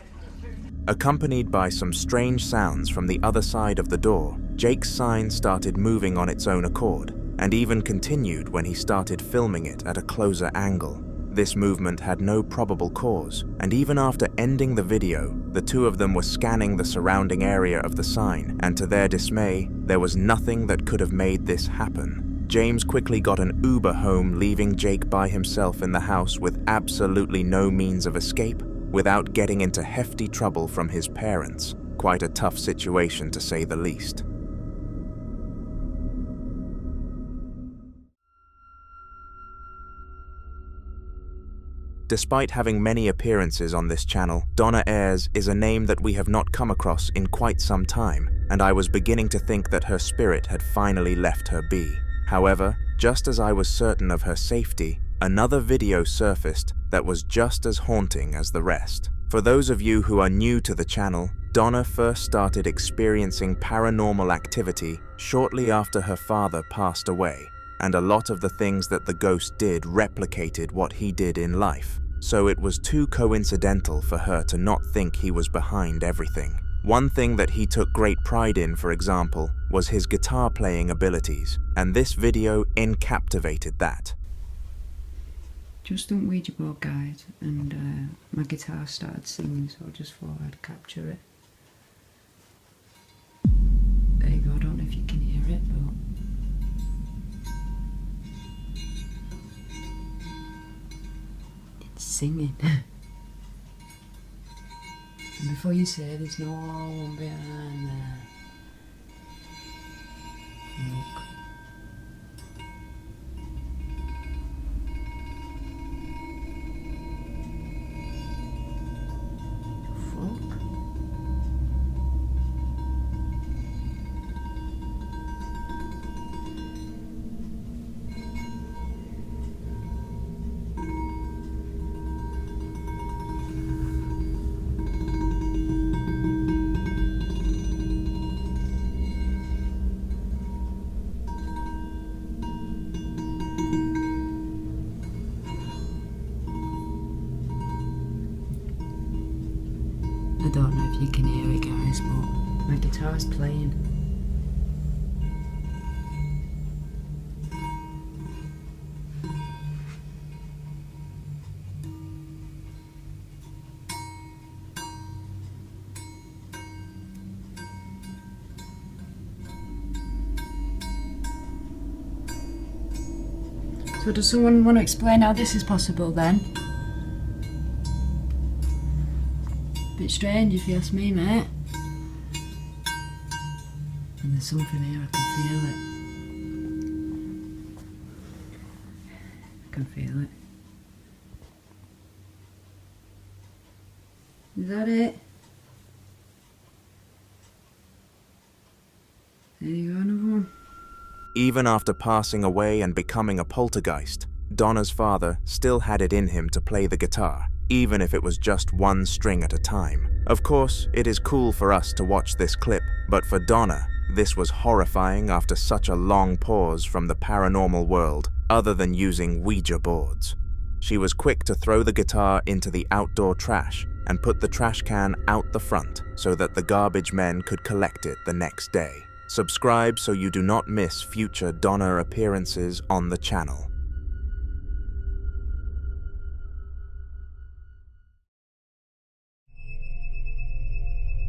Accompanied by some strange sounds from the other side of the door, Jake's sign started moving on its own accord, and even continued when he started filming it at a closer angle. This movement had no probable cause, and even after ending the video, the two of them were scanning the surrounding area of the sign, and to their dismay, there was nothing that could have made this happen. James quickly got an Uber home, leaving Jake by himself in the house with absolutely no means of escape, without getting into hefty trouble from his parents. Quite a tough situation, to say the least. Despite having many appearances on this channel, Donna Ayres is a name that we have not come across in quite some time, and I was beginning to think that her spirit had finally left her be. However, just as I was certain of her safety, another video surfaced that was just as haunting as the rest. For those of you who are new to the channel, Donna first started experiencing paranormal activity shortly after her father passed away, and a lot of the things that the ghost did replicated what he did in life, so it was too coincidental for her to not think he was behind everything. One thing that he took great pride in, for example, was his guitar playing abilities, and this video encaptivated that. Just done Ouija board guide, and my guitar started singing, so I just thought I'd capture it. There you go, I don't know if you can hear it, but... it's singing. And before you say there's no one behind there. Look. Fuck. don't know if you can hear it, guys, but my guitar's playing. So does someone want to explain how this is possible then? Bit strange if you ask me, mate. And there's something here, I can feel it. I can feel it. Is that it? There you go, another one. Even after passing away and becoming a poltergeist, Donna's father still had it in him to play the guitar, even if it was just one string at a time. Of course, it is cool for us to watch this clip, but for Donna, this was horrifying after such a long pause from the paranormal world, other than using Ouija boards. She was quick to throw the guitar into the outdoor trash and put the trash can out the front so that the garbage men could collect it the next day. Subscribe so you do not miss future Donna appearances on the channel.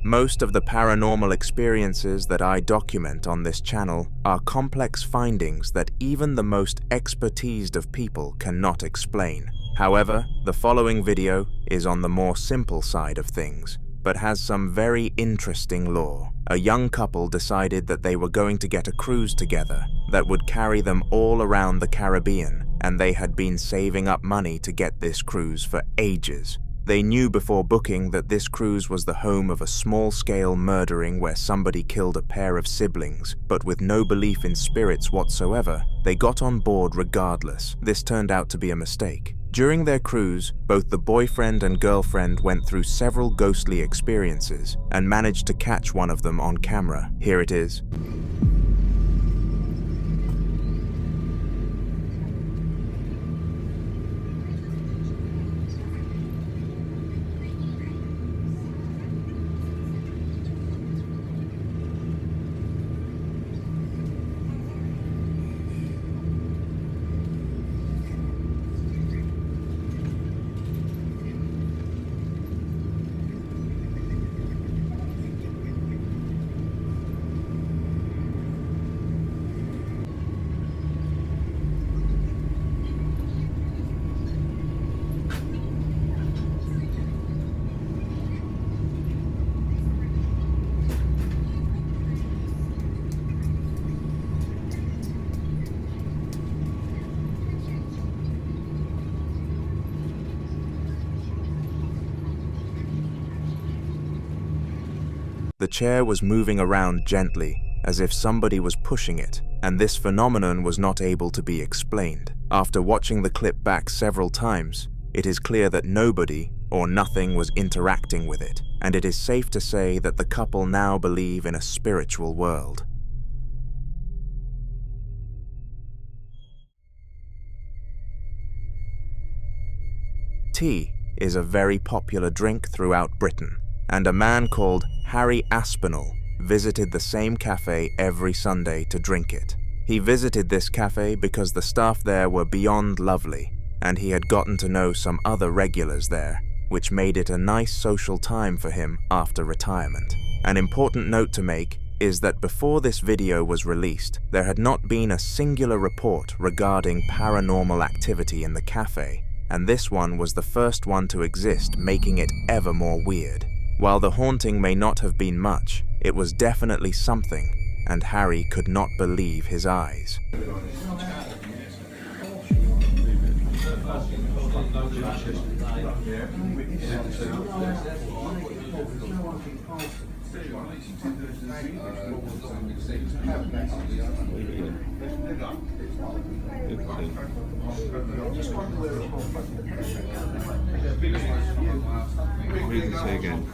Most of the paranormal experiences that I document on this channel are complex findings that even the most expertised of people cannot explain. However, the following video is on the more simple side of things, but has some very interesting lore. A young couple decided that they were going to get a cruise together that would carry them all around the Caribbean, and they had been saving up money to get this cruise for ages. They knew before booking that this cruise was the home of a small-scale murdering where somebody killed a pair of siblings, but with no belief in spirits whatsoever, they got on board regardless. This turned out to be a mistake. During their cruise, both the boyfriend and girlfriend went through several ghostly experiences and managed to catch one of them on camera. Here it is. The chair was moving around gently, as if somebody was pushing it, and this phenomenon was not able to be explained. After watching the clip back several times, it is clear that nobody or nothing was interacting with it, and it is safe to say that the couple now believe in a spiritual world. Tea is a very popular drink throughout Britain, and a man called Harry Aspinall visited the same cafe every Sunday to drink it. He visited this cafe because the staff there were beyond lovely, and he had gotten to know some other regulars there, which made it a nice social time for him after retirement. An important note to make is that before this video was released, there had not been a singular report regarding paranormal activity in the cafe, and this one was the first one to exist, making it ever more weird. While the haunting may not have been much, it was definitely something, and Harry could not believe his eyes. What did you say again?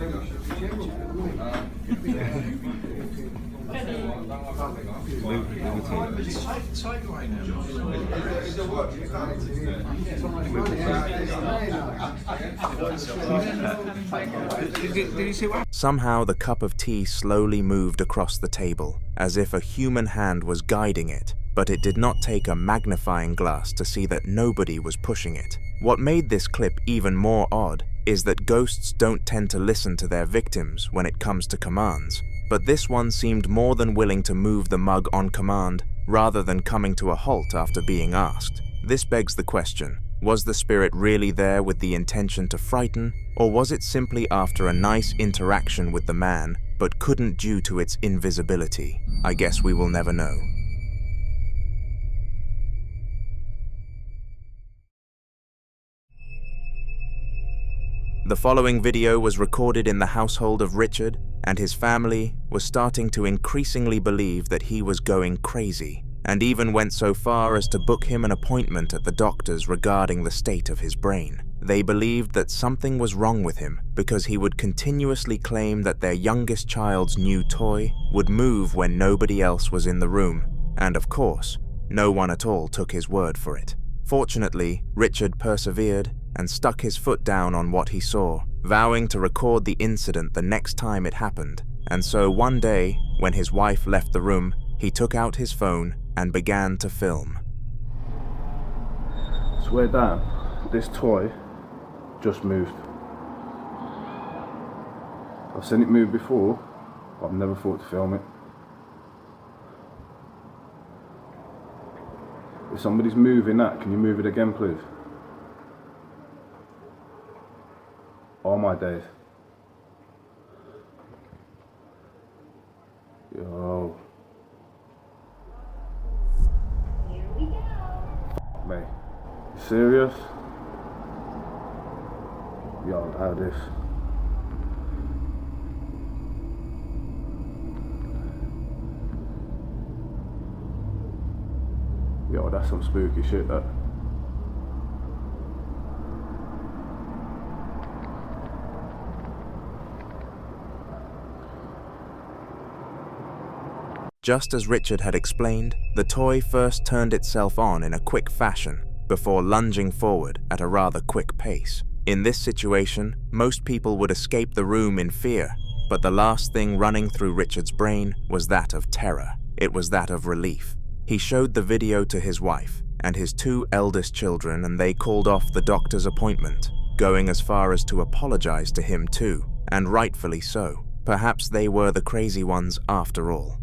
Somehow the cup of tea slowly moved across the table, as if a human hand was guiding it, but it did not take a magnifying glass to see that nobody was pushing it. What made this clip even more odd is that ghosts don't tend to listen to their victims when it comes to commands, but this one seemed more than willing to move the mug on command rather than coming to a halt after being asked. This begs the question, was the spirit really there with the intention to frighten, or was it simply after a nice interaction with the man, but couldn't due to its invisibility? I guess we will never know. The following video was recorded in the household of Richard, and his family was starting to increasingly believe that he was going crazy, and even went so far as to book him an appointment at the doctors regarding the state of his brain. They believed that something was wrong with him because he would continuously claim that their youngest child's new toy would move when nobody else was in the room, and of course, no one at all took his word for it. Fortunately, Richard persevered and stuck his foot down on what he saw, vowing to record the incident the next time it happened. And so one day, when his wife left the room, he took out his phone and began to film. Swear down, this toy just moved. I've seen it move before, but I've never thought to film it. If somebody's moving that, can you move it again, please? All my days. Yo. Here we go. Mate, you serious? Yo, how this? Yo, that's some spooky shit, that. Just as Richard had explained, the toy first turned itself on in a quick fashion, before lunging forward at a rather quick pace. In this situation, most people would escape the room in fear, but the last thing running through Richard's brain was that of terror. It was that of relief. He showed the video to his wife and his two eldest children, and they called off the doctor's appointment, going as far as to apologize to him too, and rightfully so. Perhaps they were the crazy ones after all.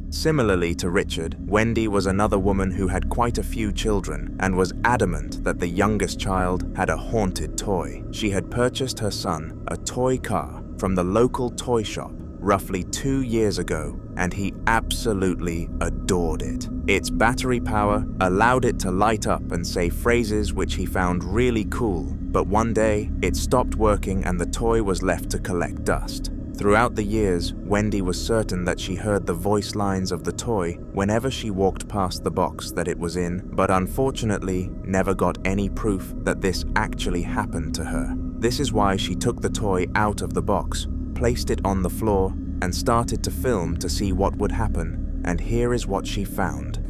Similarly to Richard, Wendy was another woman who had quite a few children and was adamant that the youngest child had a haunted toy. She had purchased her son a toy car from the local toy shop roughly 2 years ago, and he absolutely adored it. Its battery power allowed it to light up and say phrases which he found really cool, but one day it stopped working and the toy was left to collect dust. Throughout the years, Wendy was certain that she heard the voice lines of the toy whenever she walked past the box that it was in, but unfortunately never got any proof that this actually happened to her. This is why she took the toy out of the box, placed it on the floor, and started to film to see what would happen, and here is what she found.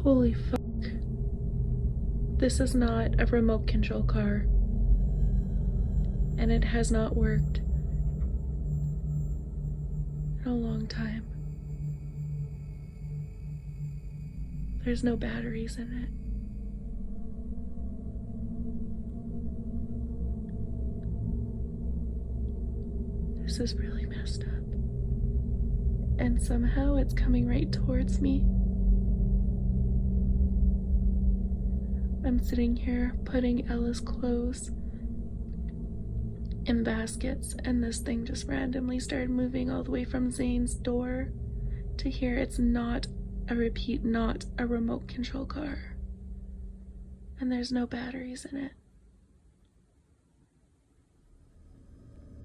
Holy fuck. This is not a remote control car. And it has not worked in a long time. There's no batteries in This is really messed up. And somehow it's coming right towards me. I'm sitting here putting Ella's clothes in baskets, and this thing just randomly started moving all the way from Zane's door to here. It's not a repeat, not a remote control car. And there's no batteries in it.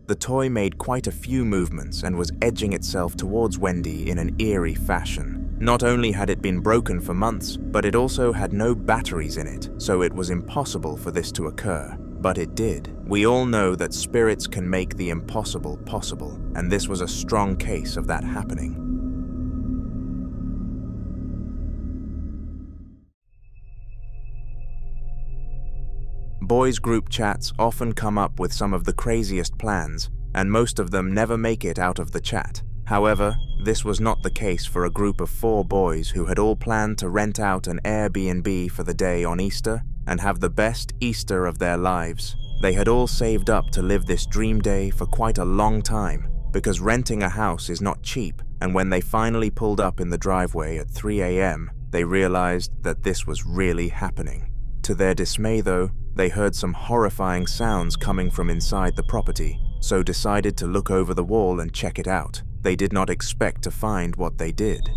The toy made quite a few movements and was edging itself towards Wendy in an eerie fashion. Not only had it been broken for months, but it also had no batteries in it, so it was impossible for this to occur. But it did. We all know that spirits can make the impossible possible, and this was a strong case of that happening. Boys' group chats often come up with some of the craziest plans, and most of them never make it out of the chat. However, this was not the case for a group of 4 boys who had all planned to rent out an Airbnb for the day on Easter and have the best Easter of their lives. They had all saved up to live this dream day for quite a long time, because renting a house is not cheap, and when they finally pulled up in the driveway at 3 a.m., they realized that this was really happening. To their dismay though, they heard some horrifying sounds coming from inside the property, so decided to look over the wall and check it out. They did not expect to find what they did.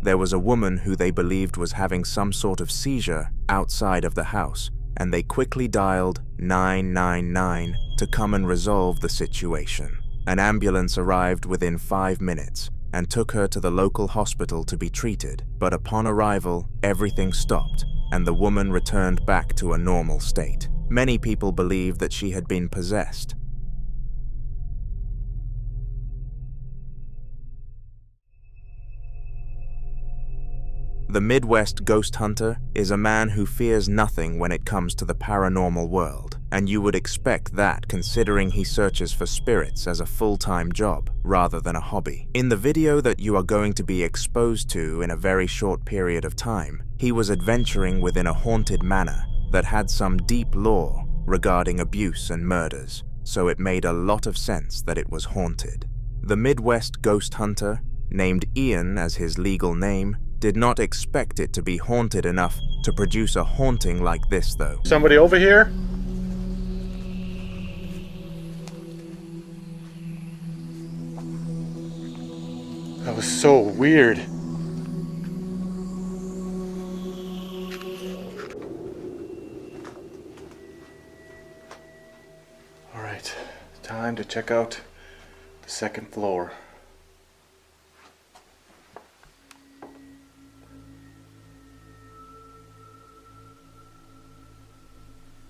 There was a woman who they believed was having some sort of seizure outside of the house, and they quickly dialed 999 to come and resolve the situation. An ambulance arrived within 5 minutes and took her to the local hospital to be treated, but upon arrival, everything stopped, and the woman returned back to a normal state. Many people believe that she had been possessed. The Midwest ghost hunter is a man who fears nothing when it comes to the paranormal world, and you would expect that considering he searches for spirits as a full-time job rather than a hobby. In the video that you are going to be exposed to in a very short period of time, he was adventuring within a haunted manor that had some deep lore regarding abuse and murders, so it made a lot of sense that it was haunted. The Midwest ghost hunter, named Ian as his legal name, did not expect it to be haunted enough to produce a haunting like this though. Somebody over here? That was so weird. All right, time to check out the second floor.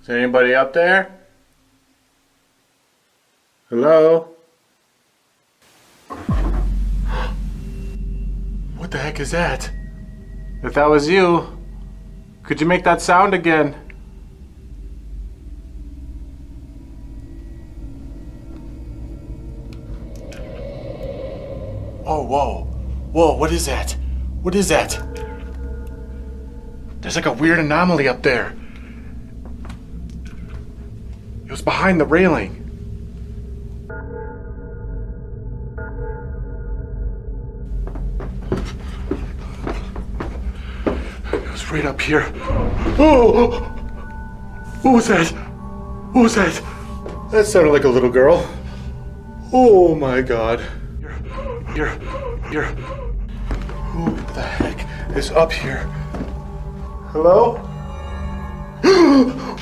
Is there anybody up there? Hello? What the heck is that? If that was you, could you make that sound again? Oh, whoa. Whoa, what is that? What is that? There's like a weird anomaly up there. It was behind the railing. It was right up here. Oh! What was that? What was that? That sounded like a little girl. Oh my god. Here. Who the heck is up here? Hello?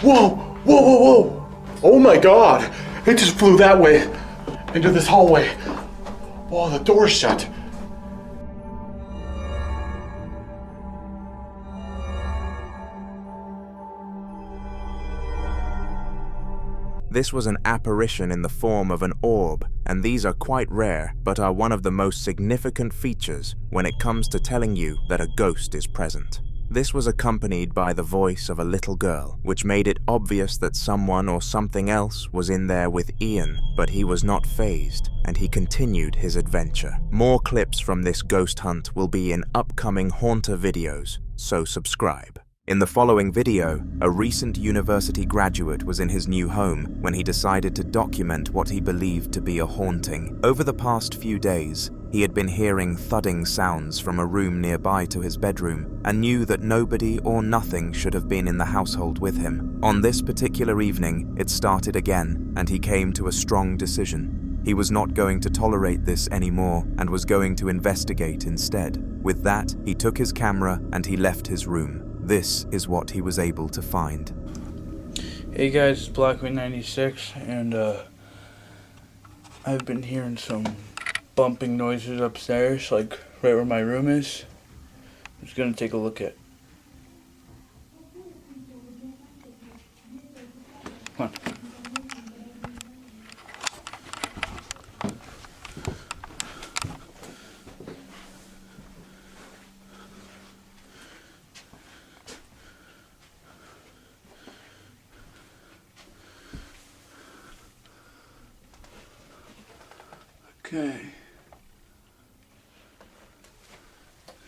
Whoa! Whoa! Oh my god! It just flew that way, into this hallway. Whoa, the door's shut. This was an apparition in the form of an orb, and these are quite rare, but are one of the most significant features when it comes to telling you that a ghost is present. This was accompanied by the voice of a little girl, which made it obvious that someone or something else was in there with Ian, but he was not fazed, and he continued his adventure. More clips from this ghost hunt will be in upcoming Haunter videos, so subscribe. In the following video, a recent university graduate was in his new home when he decided to document what he believed to be a haunting. Over the past few days, he had been hearing thudding sounds from a room nearby to his bedroom and knew that nobody or nothing should have been in the household with him. On this particular evening, it started again, and he came to a strong decision. He was not going to tolerate this anymore and was going to investigate instead. With that, he took his camera and he left his room. This is what he was able to find. Hey guys, it's Blackwing96, and I've been hearing some bumping noises upstairs, like right where my room is. I'm just gonna take a look at. Come on. Okay.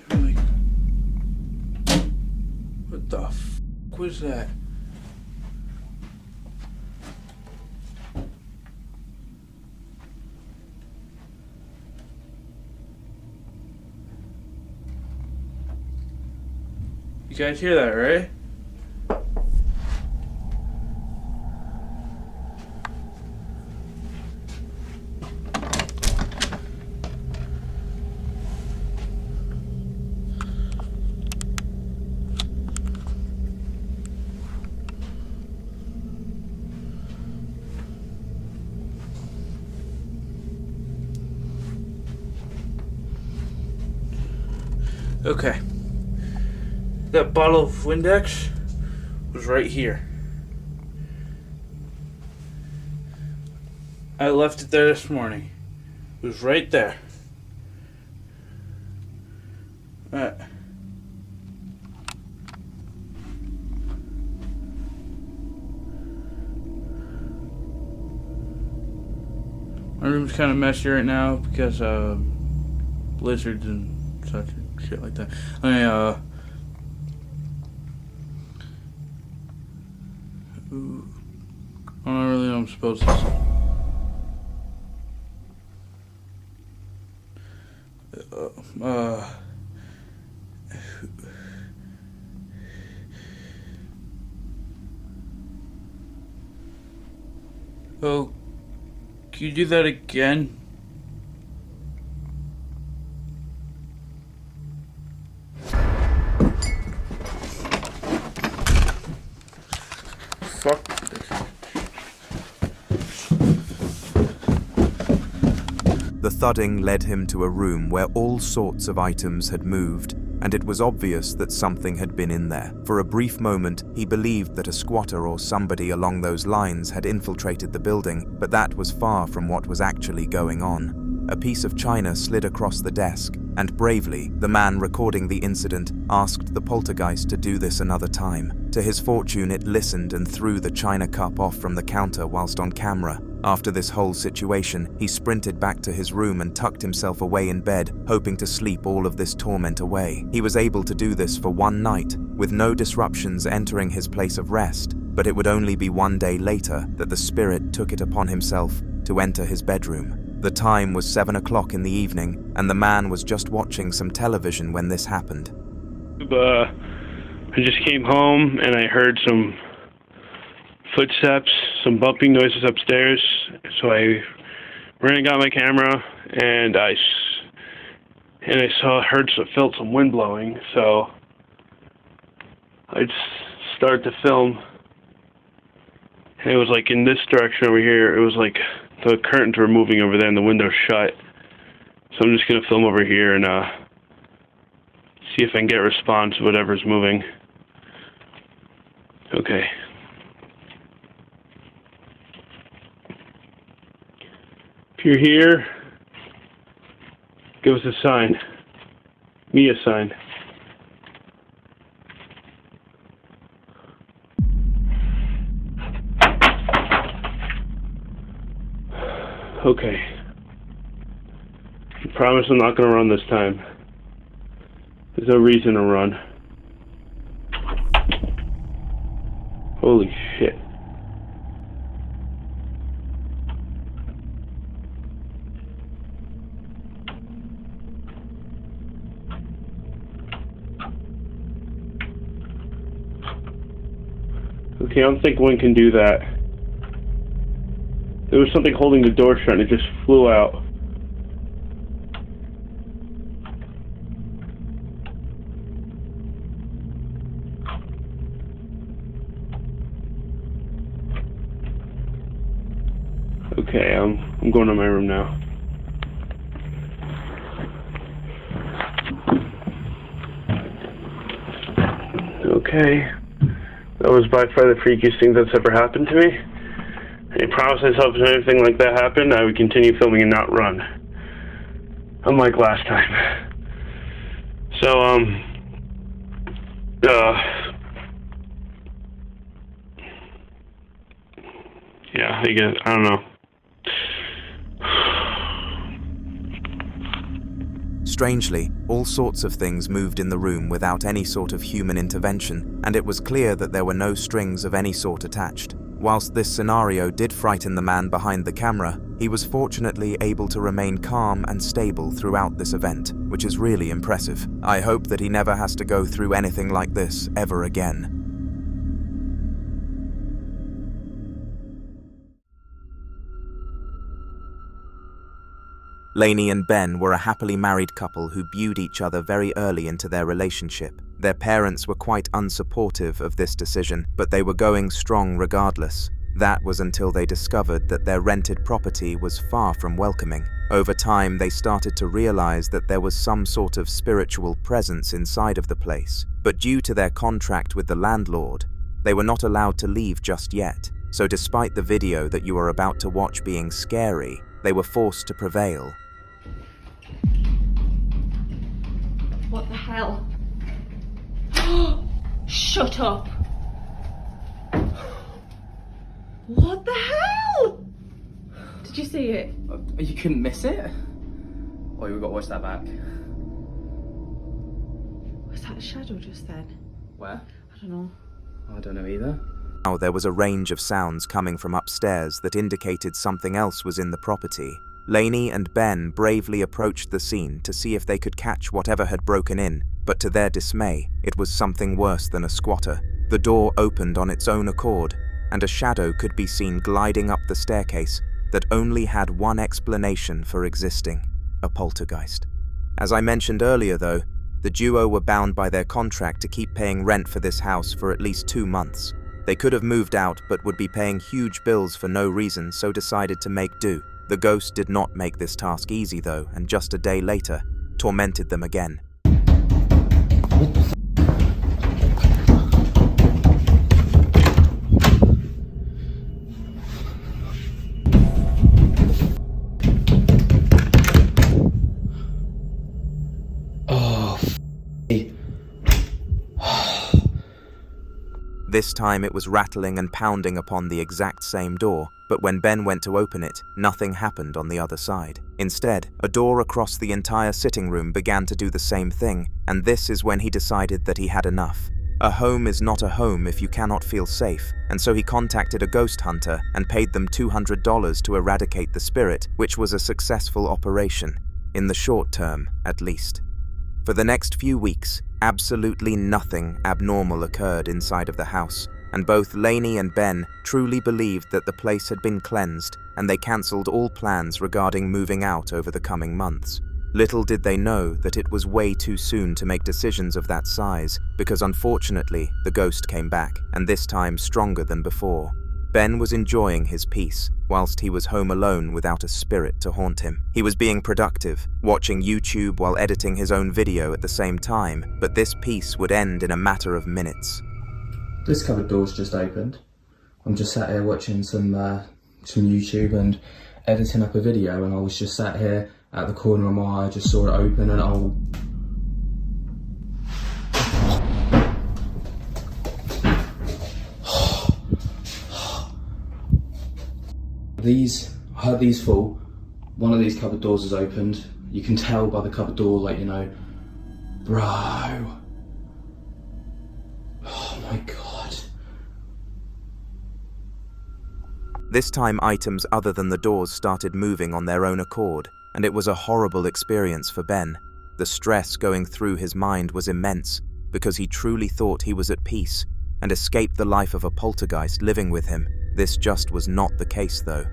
Really? What the f was that? You guys hear that, right? Okay. That bottle of Windex was right here. I left it there this morning. It was right there. Alright. My room's kind of messy right now because blizzards and such shit like that. I don't really know what I'm supposed to say. Oh, can you do that again? Fuck this. The thudding led him to a room where all sorts of items had moved, and it was obvious that something had been in there. For a brief moment, he believed that a squatter or somebody along those lines had infiltrated the building, but that was far from what was actually going on. A piece of china slid across the desk, and bravely, the man recording the incident asked the poltergeist to do this another time. To his fortune, it listened and threw the china cup off from the counter whilst on camera. After this whole situation, he sprinted back to his room and tucked himself away in bed, hoping to sleep all of this torment away. He was able to do this for one night, with no disruptions entering his place of rest, but it would only be one day later that the spirit took it upon himself to enter his bedroom. The time was 7 o'clock in the evening, and the man was just watching some television when this happened. I just came home and I heard some footsteps, some bumping noises upstairs, so I ran and got my camera, and I felt some wind blowing, so I started to film, and it was like in this direction over here. It was like the curtains were moving over there and the window's shut, so I'm just going to film over here and see if I can get a response to whatever's moving. Okay. If you're here, give us a sign. Me a sign. Okay. I promise I'm not going to run this time. There's no reason to run. Holy shit. Okay, I don't think one can do that. There was something holding the door shut and it just flew out. Okay, I'm going to my room now. Okay. That was by far the freakiest thing that's ever happened to me. I promised myself if anything like that happened, I would continue filming and not run. Unlike last time. So, yeah, I don't know. Strangely, all sorts of things moved in the room without any sort of human intervention, and it was clear that there were no strings of any sort attached. Whilst this scenario did frighten the man behind the camera, he was fortunately able to remain calm and stable throughout this event, which is really impressive. I hope that he never has to go through anything like this ever again. Lainey and Ben were a happily married couple who viewed each other very early into their relationship. Their parents were quite unsupportive of this decision, but they were going strong regardless. That was until they discovered that their rented property was far from welcoming. Over time, they started to realize that there was some sort of spiritual presence inside of the place. But due to their contract with the landlord, they were not allowed to leave just yet. So despite the video that you are about to watch being scary, they were forced to prevail. What the hell? Shut up! What the hell? Did you see it? You couldn't miss it? Oh, we've got to watch that back. Was that a shadow just then? Where? I don't know. I don't know either. Now there was a range of sounds coming from upstairs that indicated something else was in the property. Lainey and Ben bravely approached the scene to see if they could catch whatever had broken in, but to their dismay, it was something worse than a squatter. The door opened on its own accord, and a shadow could be seen gliding up the staircase that only had one explanation for existing: a poltergeist. As I mentioned earlier though, the duo were bound by their contract to keep paying rent for this house for at least 2 months. They could have moved out but would be paying huge bills for no reason, so decided to make do. The ghost did not make this task easy though, and just a day later, tormented them again. This time it was rattling and pounding upon the exact same door, but when Ben went to open it, nothing happened on the other side. Instead, a door across the entire sitting room began to do the same thing, and this is when he decided that he had enough. A home is not a home if you cannot feel safe, and so he contacted a ghost hunter and paid them $200 to eradicate the spirit, which was a successful operation, in the short term, at least. For the next few weeks, absolutely nothing abnormal occurred inside of the house, and both Lainey and Ben truly believed that the place had been cleansed, and they cancelled all plans regarding moving out over the coming months. Little did they know that it was way too soon to make decisions of that size, because unfortunately, the ghost came back, and this time stronger than before. Ben was enjoying his peace, whilst he was home alone without a spirit to haunt him. He was being productive, watching YouTube while editing his own video at the same time, but this peace would end in a matter of minutes. This cupboard door's just opened. I'm just sat here watching some YouTube, and editing up a video and I was just sat here at the corner of my eye, just saw it open and I heard these fall. One of these cupboard doors is opened. You can tell by the cupboard door, like, you know, bro. Oh my God. This time items other than the doors started moving on their own accord, and it was a horrible experience for Ben. The stress going through his mind was immense, because he truly thought he was at peace and escaped the life of a poltergeist living with him. This just was not the case though.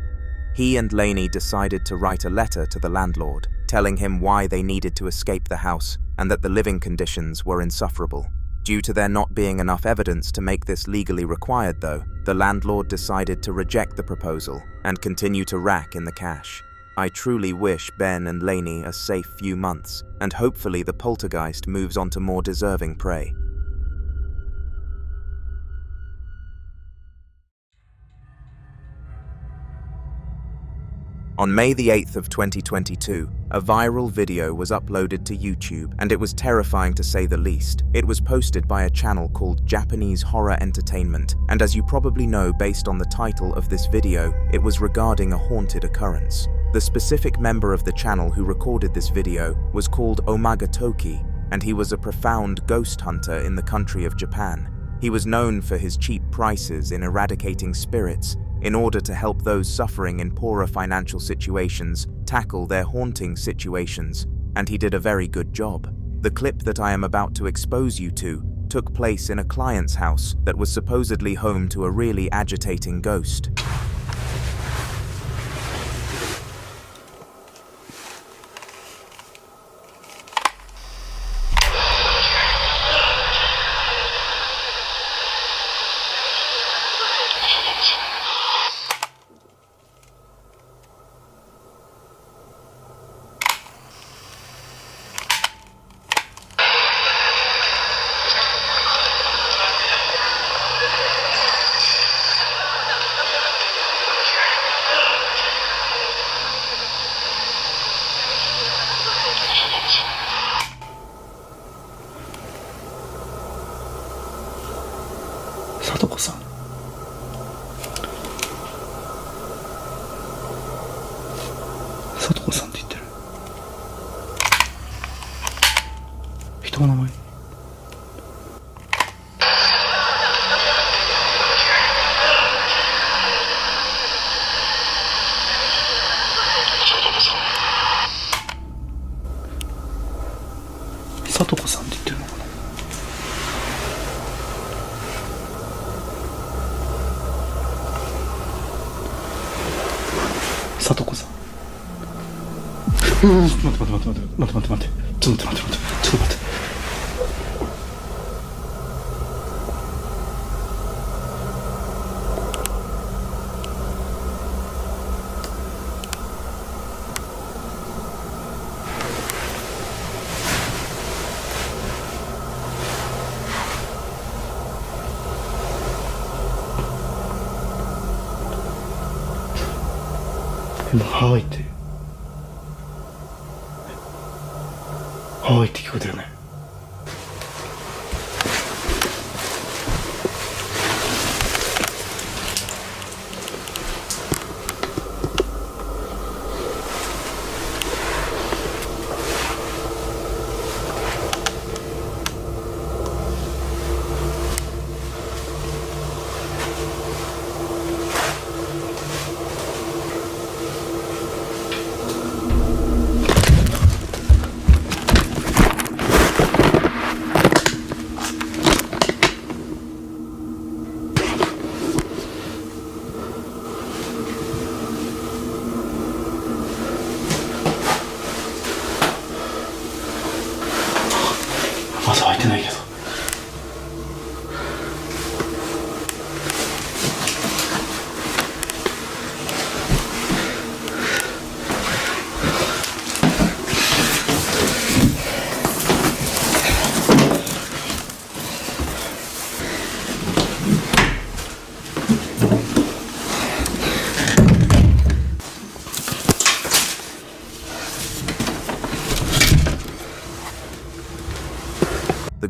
He and Lainey decided to write a letter to the landlord, telling him why they needed to escape the house and that the living conditions were insufferable. Due to there not being enough evidence to make this legally required though, the landlord decided to reject the proposal and continue to rack in the cash. I truly wish Ben and Lainey a safe few months, and hopefully the poltergeist moves on to more deserving prey. On May the 8th of 2022, a viral video was uploaded to YouTube, and it was terrifying to say the least. It was posted by a channel called Japanese Horror Entertainment, and as you probably know based on the title of this video, it was regarding a haunted occurrence. The specific member of the channel who recorded this video was called Omagatoki, and he was a profound ghost hunter in the country of Japan. He was known for his cheap prices in eradicating spirits, in order to help those suffering in poorer financial situations tackle their haunting situations, and he did a very good job. The clip that I am about to expose you to took place in a client's house that was supposedly home to a really agitating ghost. 하와이って聞こえたよね。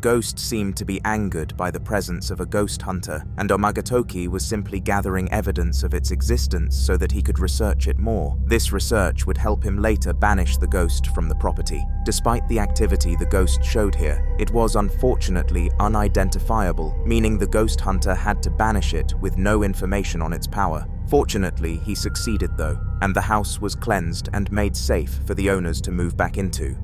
ghost seemed to be angered by the presence of a ghost hunter, and Omagatoki was simply gathering evidence of its existence so that he could research it more. This research would help him later banish the ghost from the property. Despite the activity the ghost showed here, it was unfortunately unidentifiable, meaning the ghost hunter had to banish it with no information on its power. Fortunately, he succeeded though, and the house was cleansed and made safe for the owners to move back into.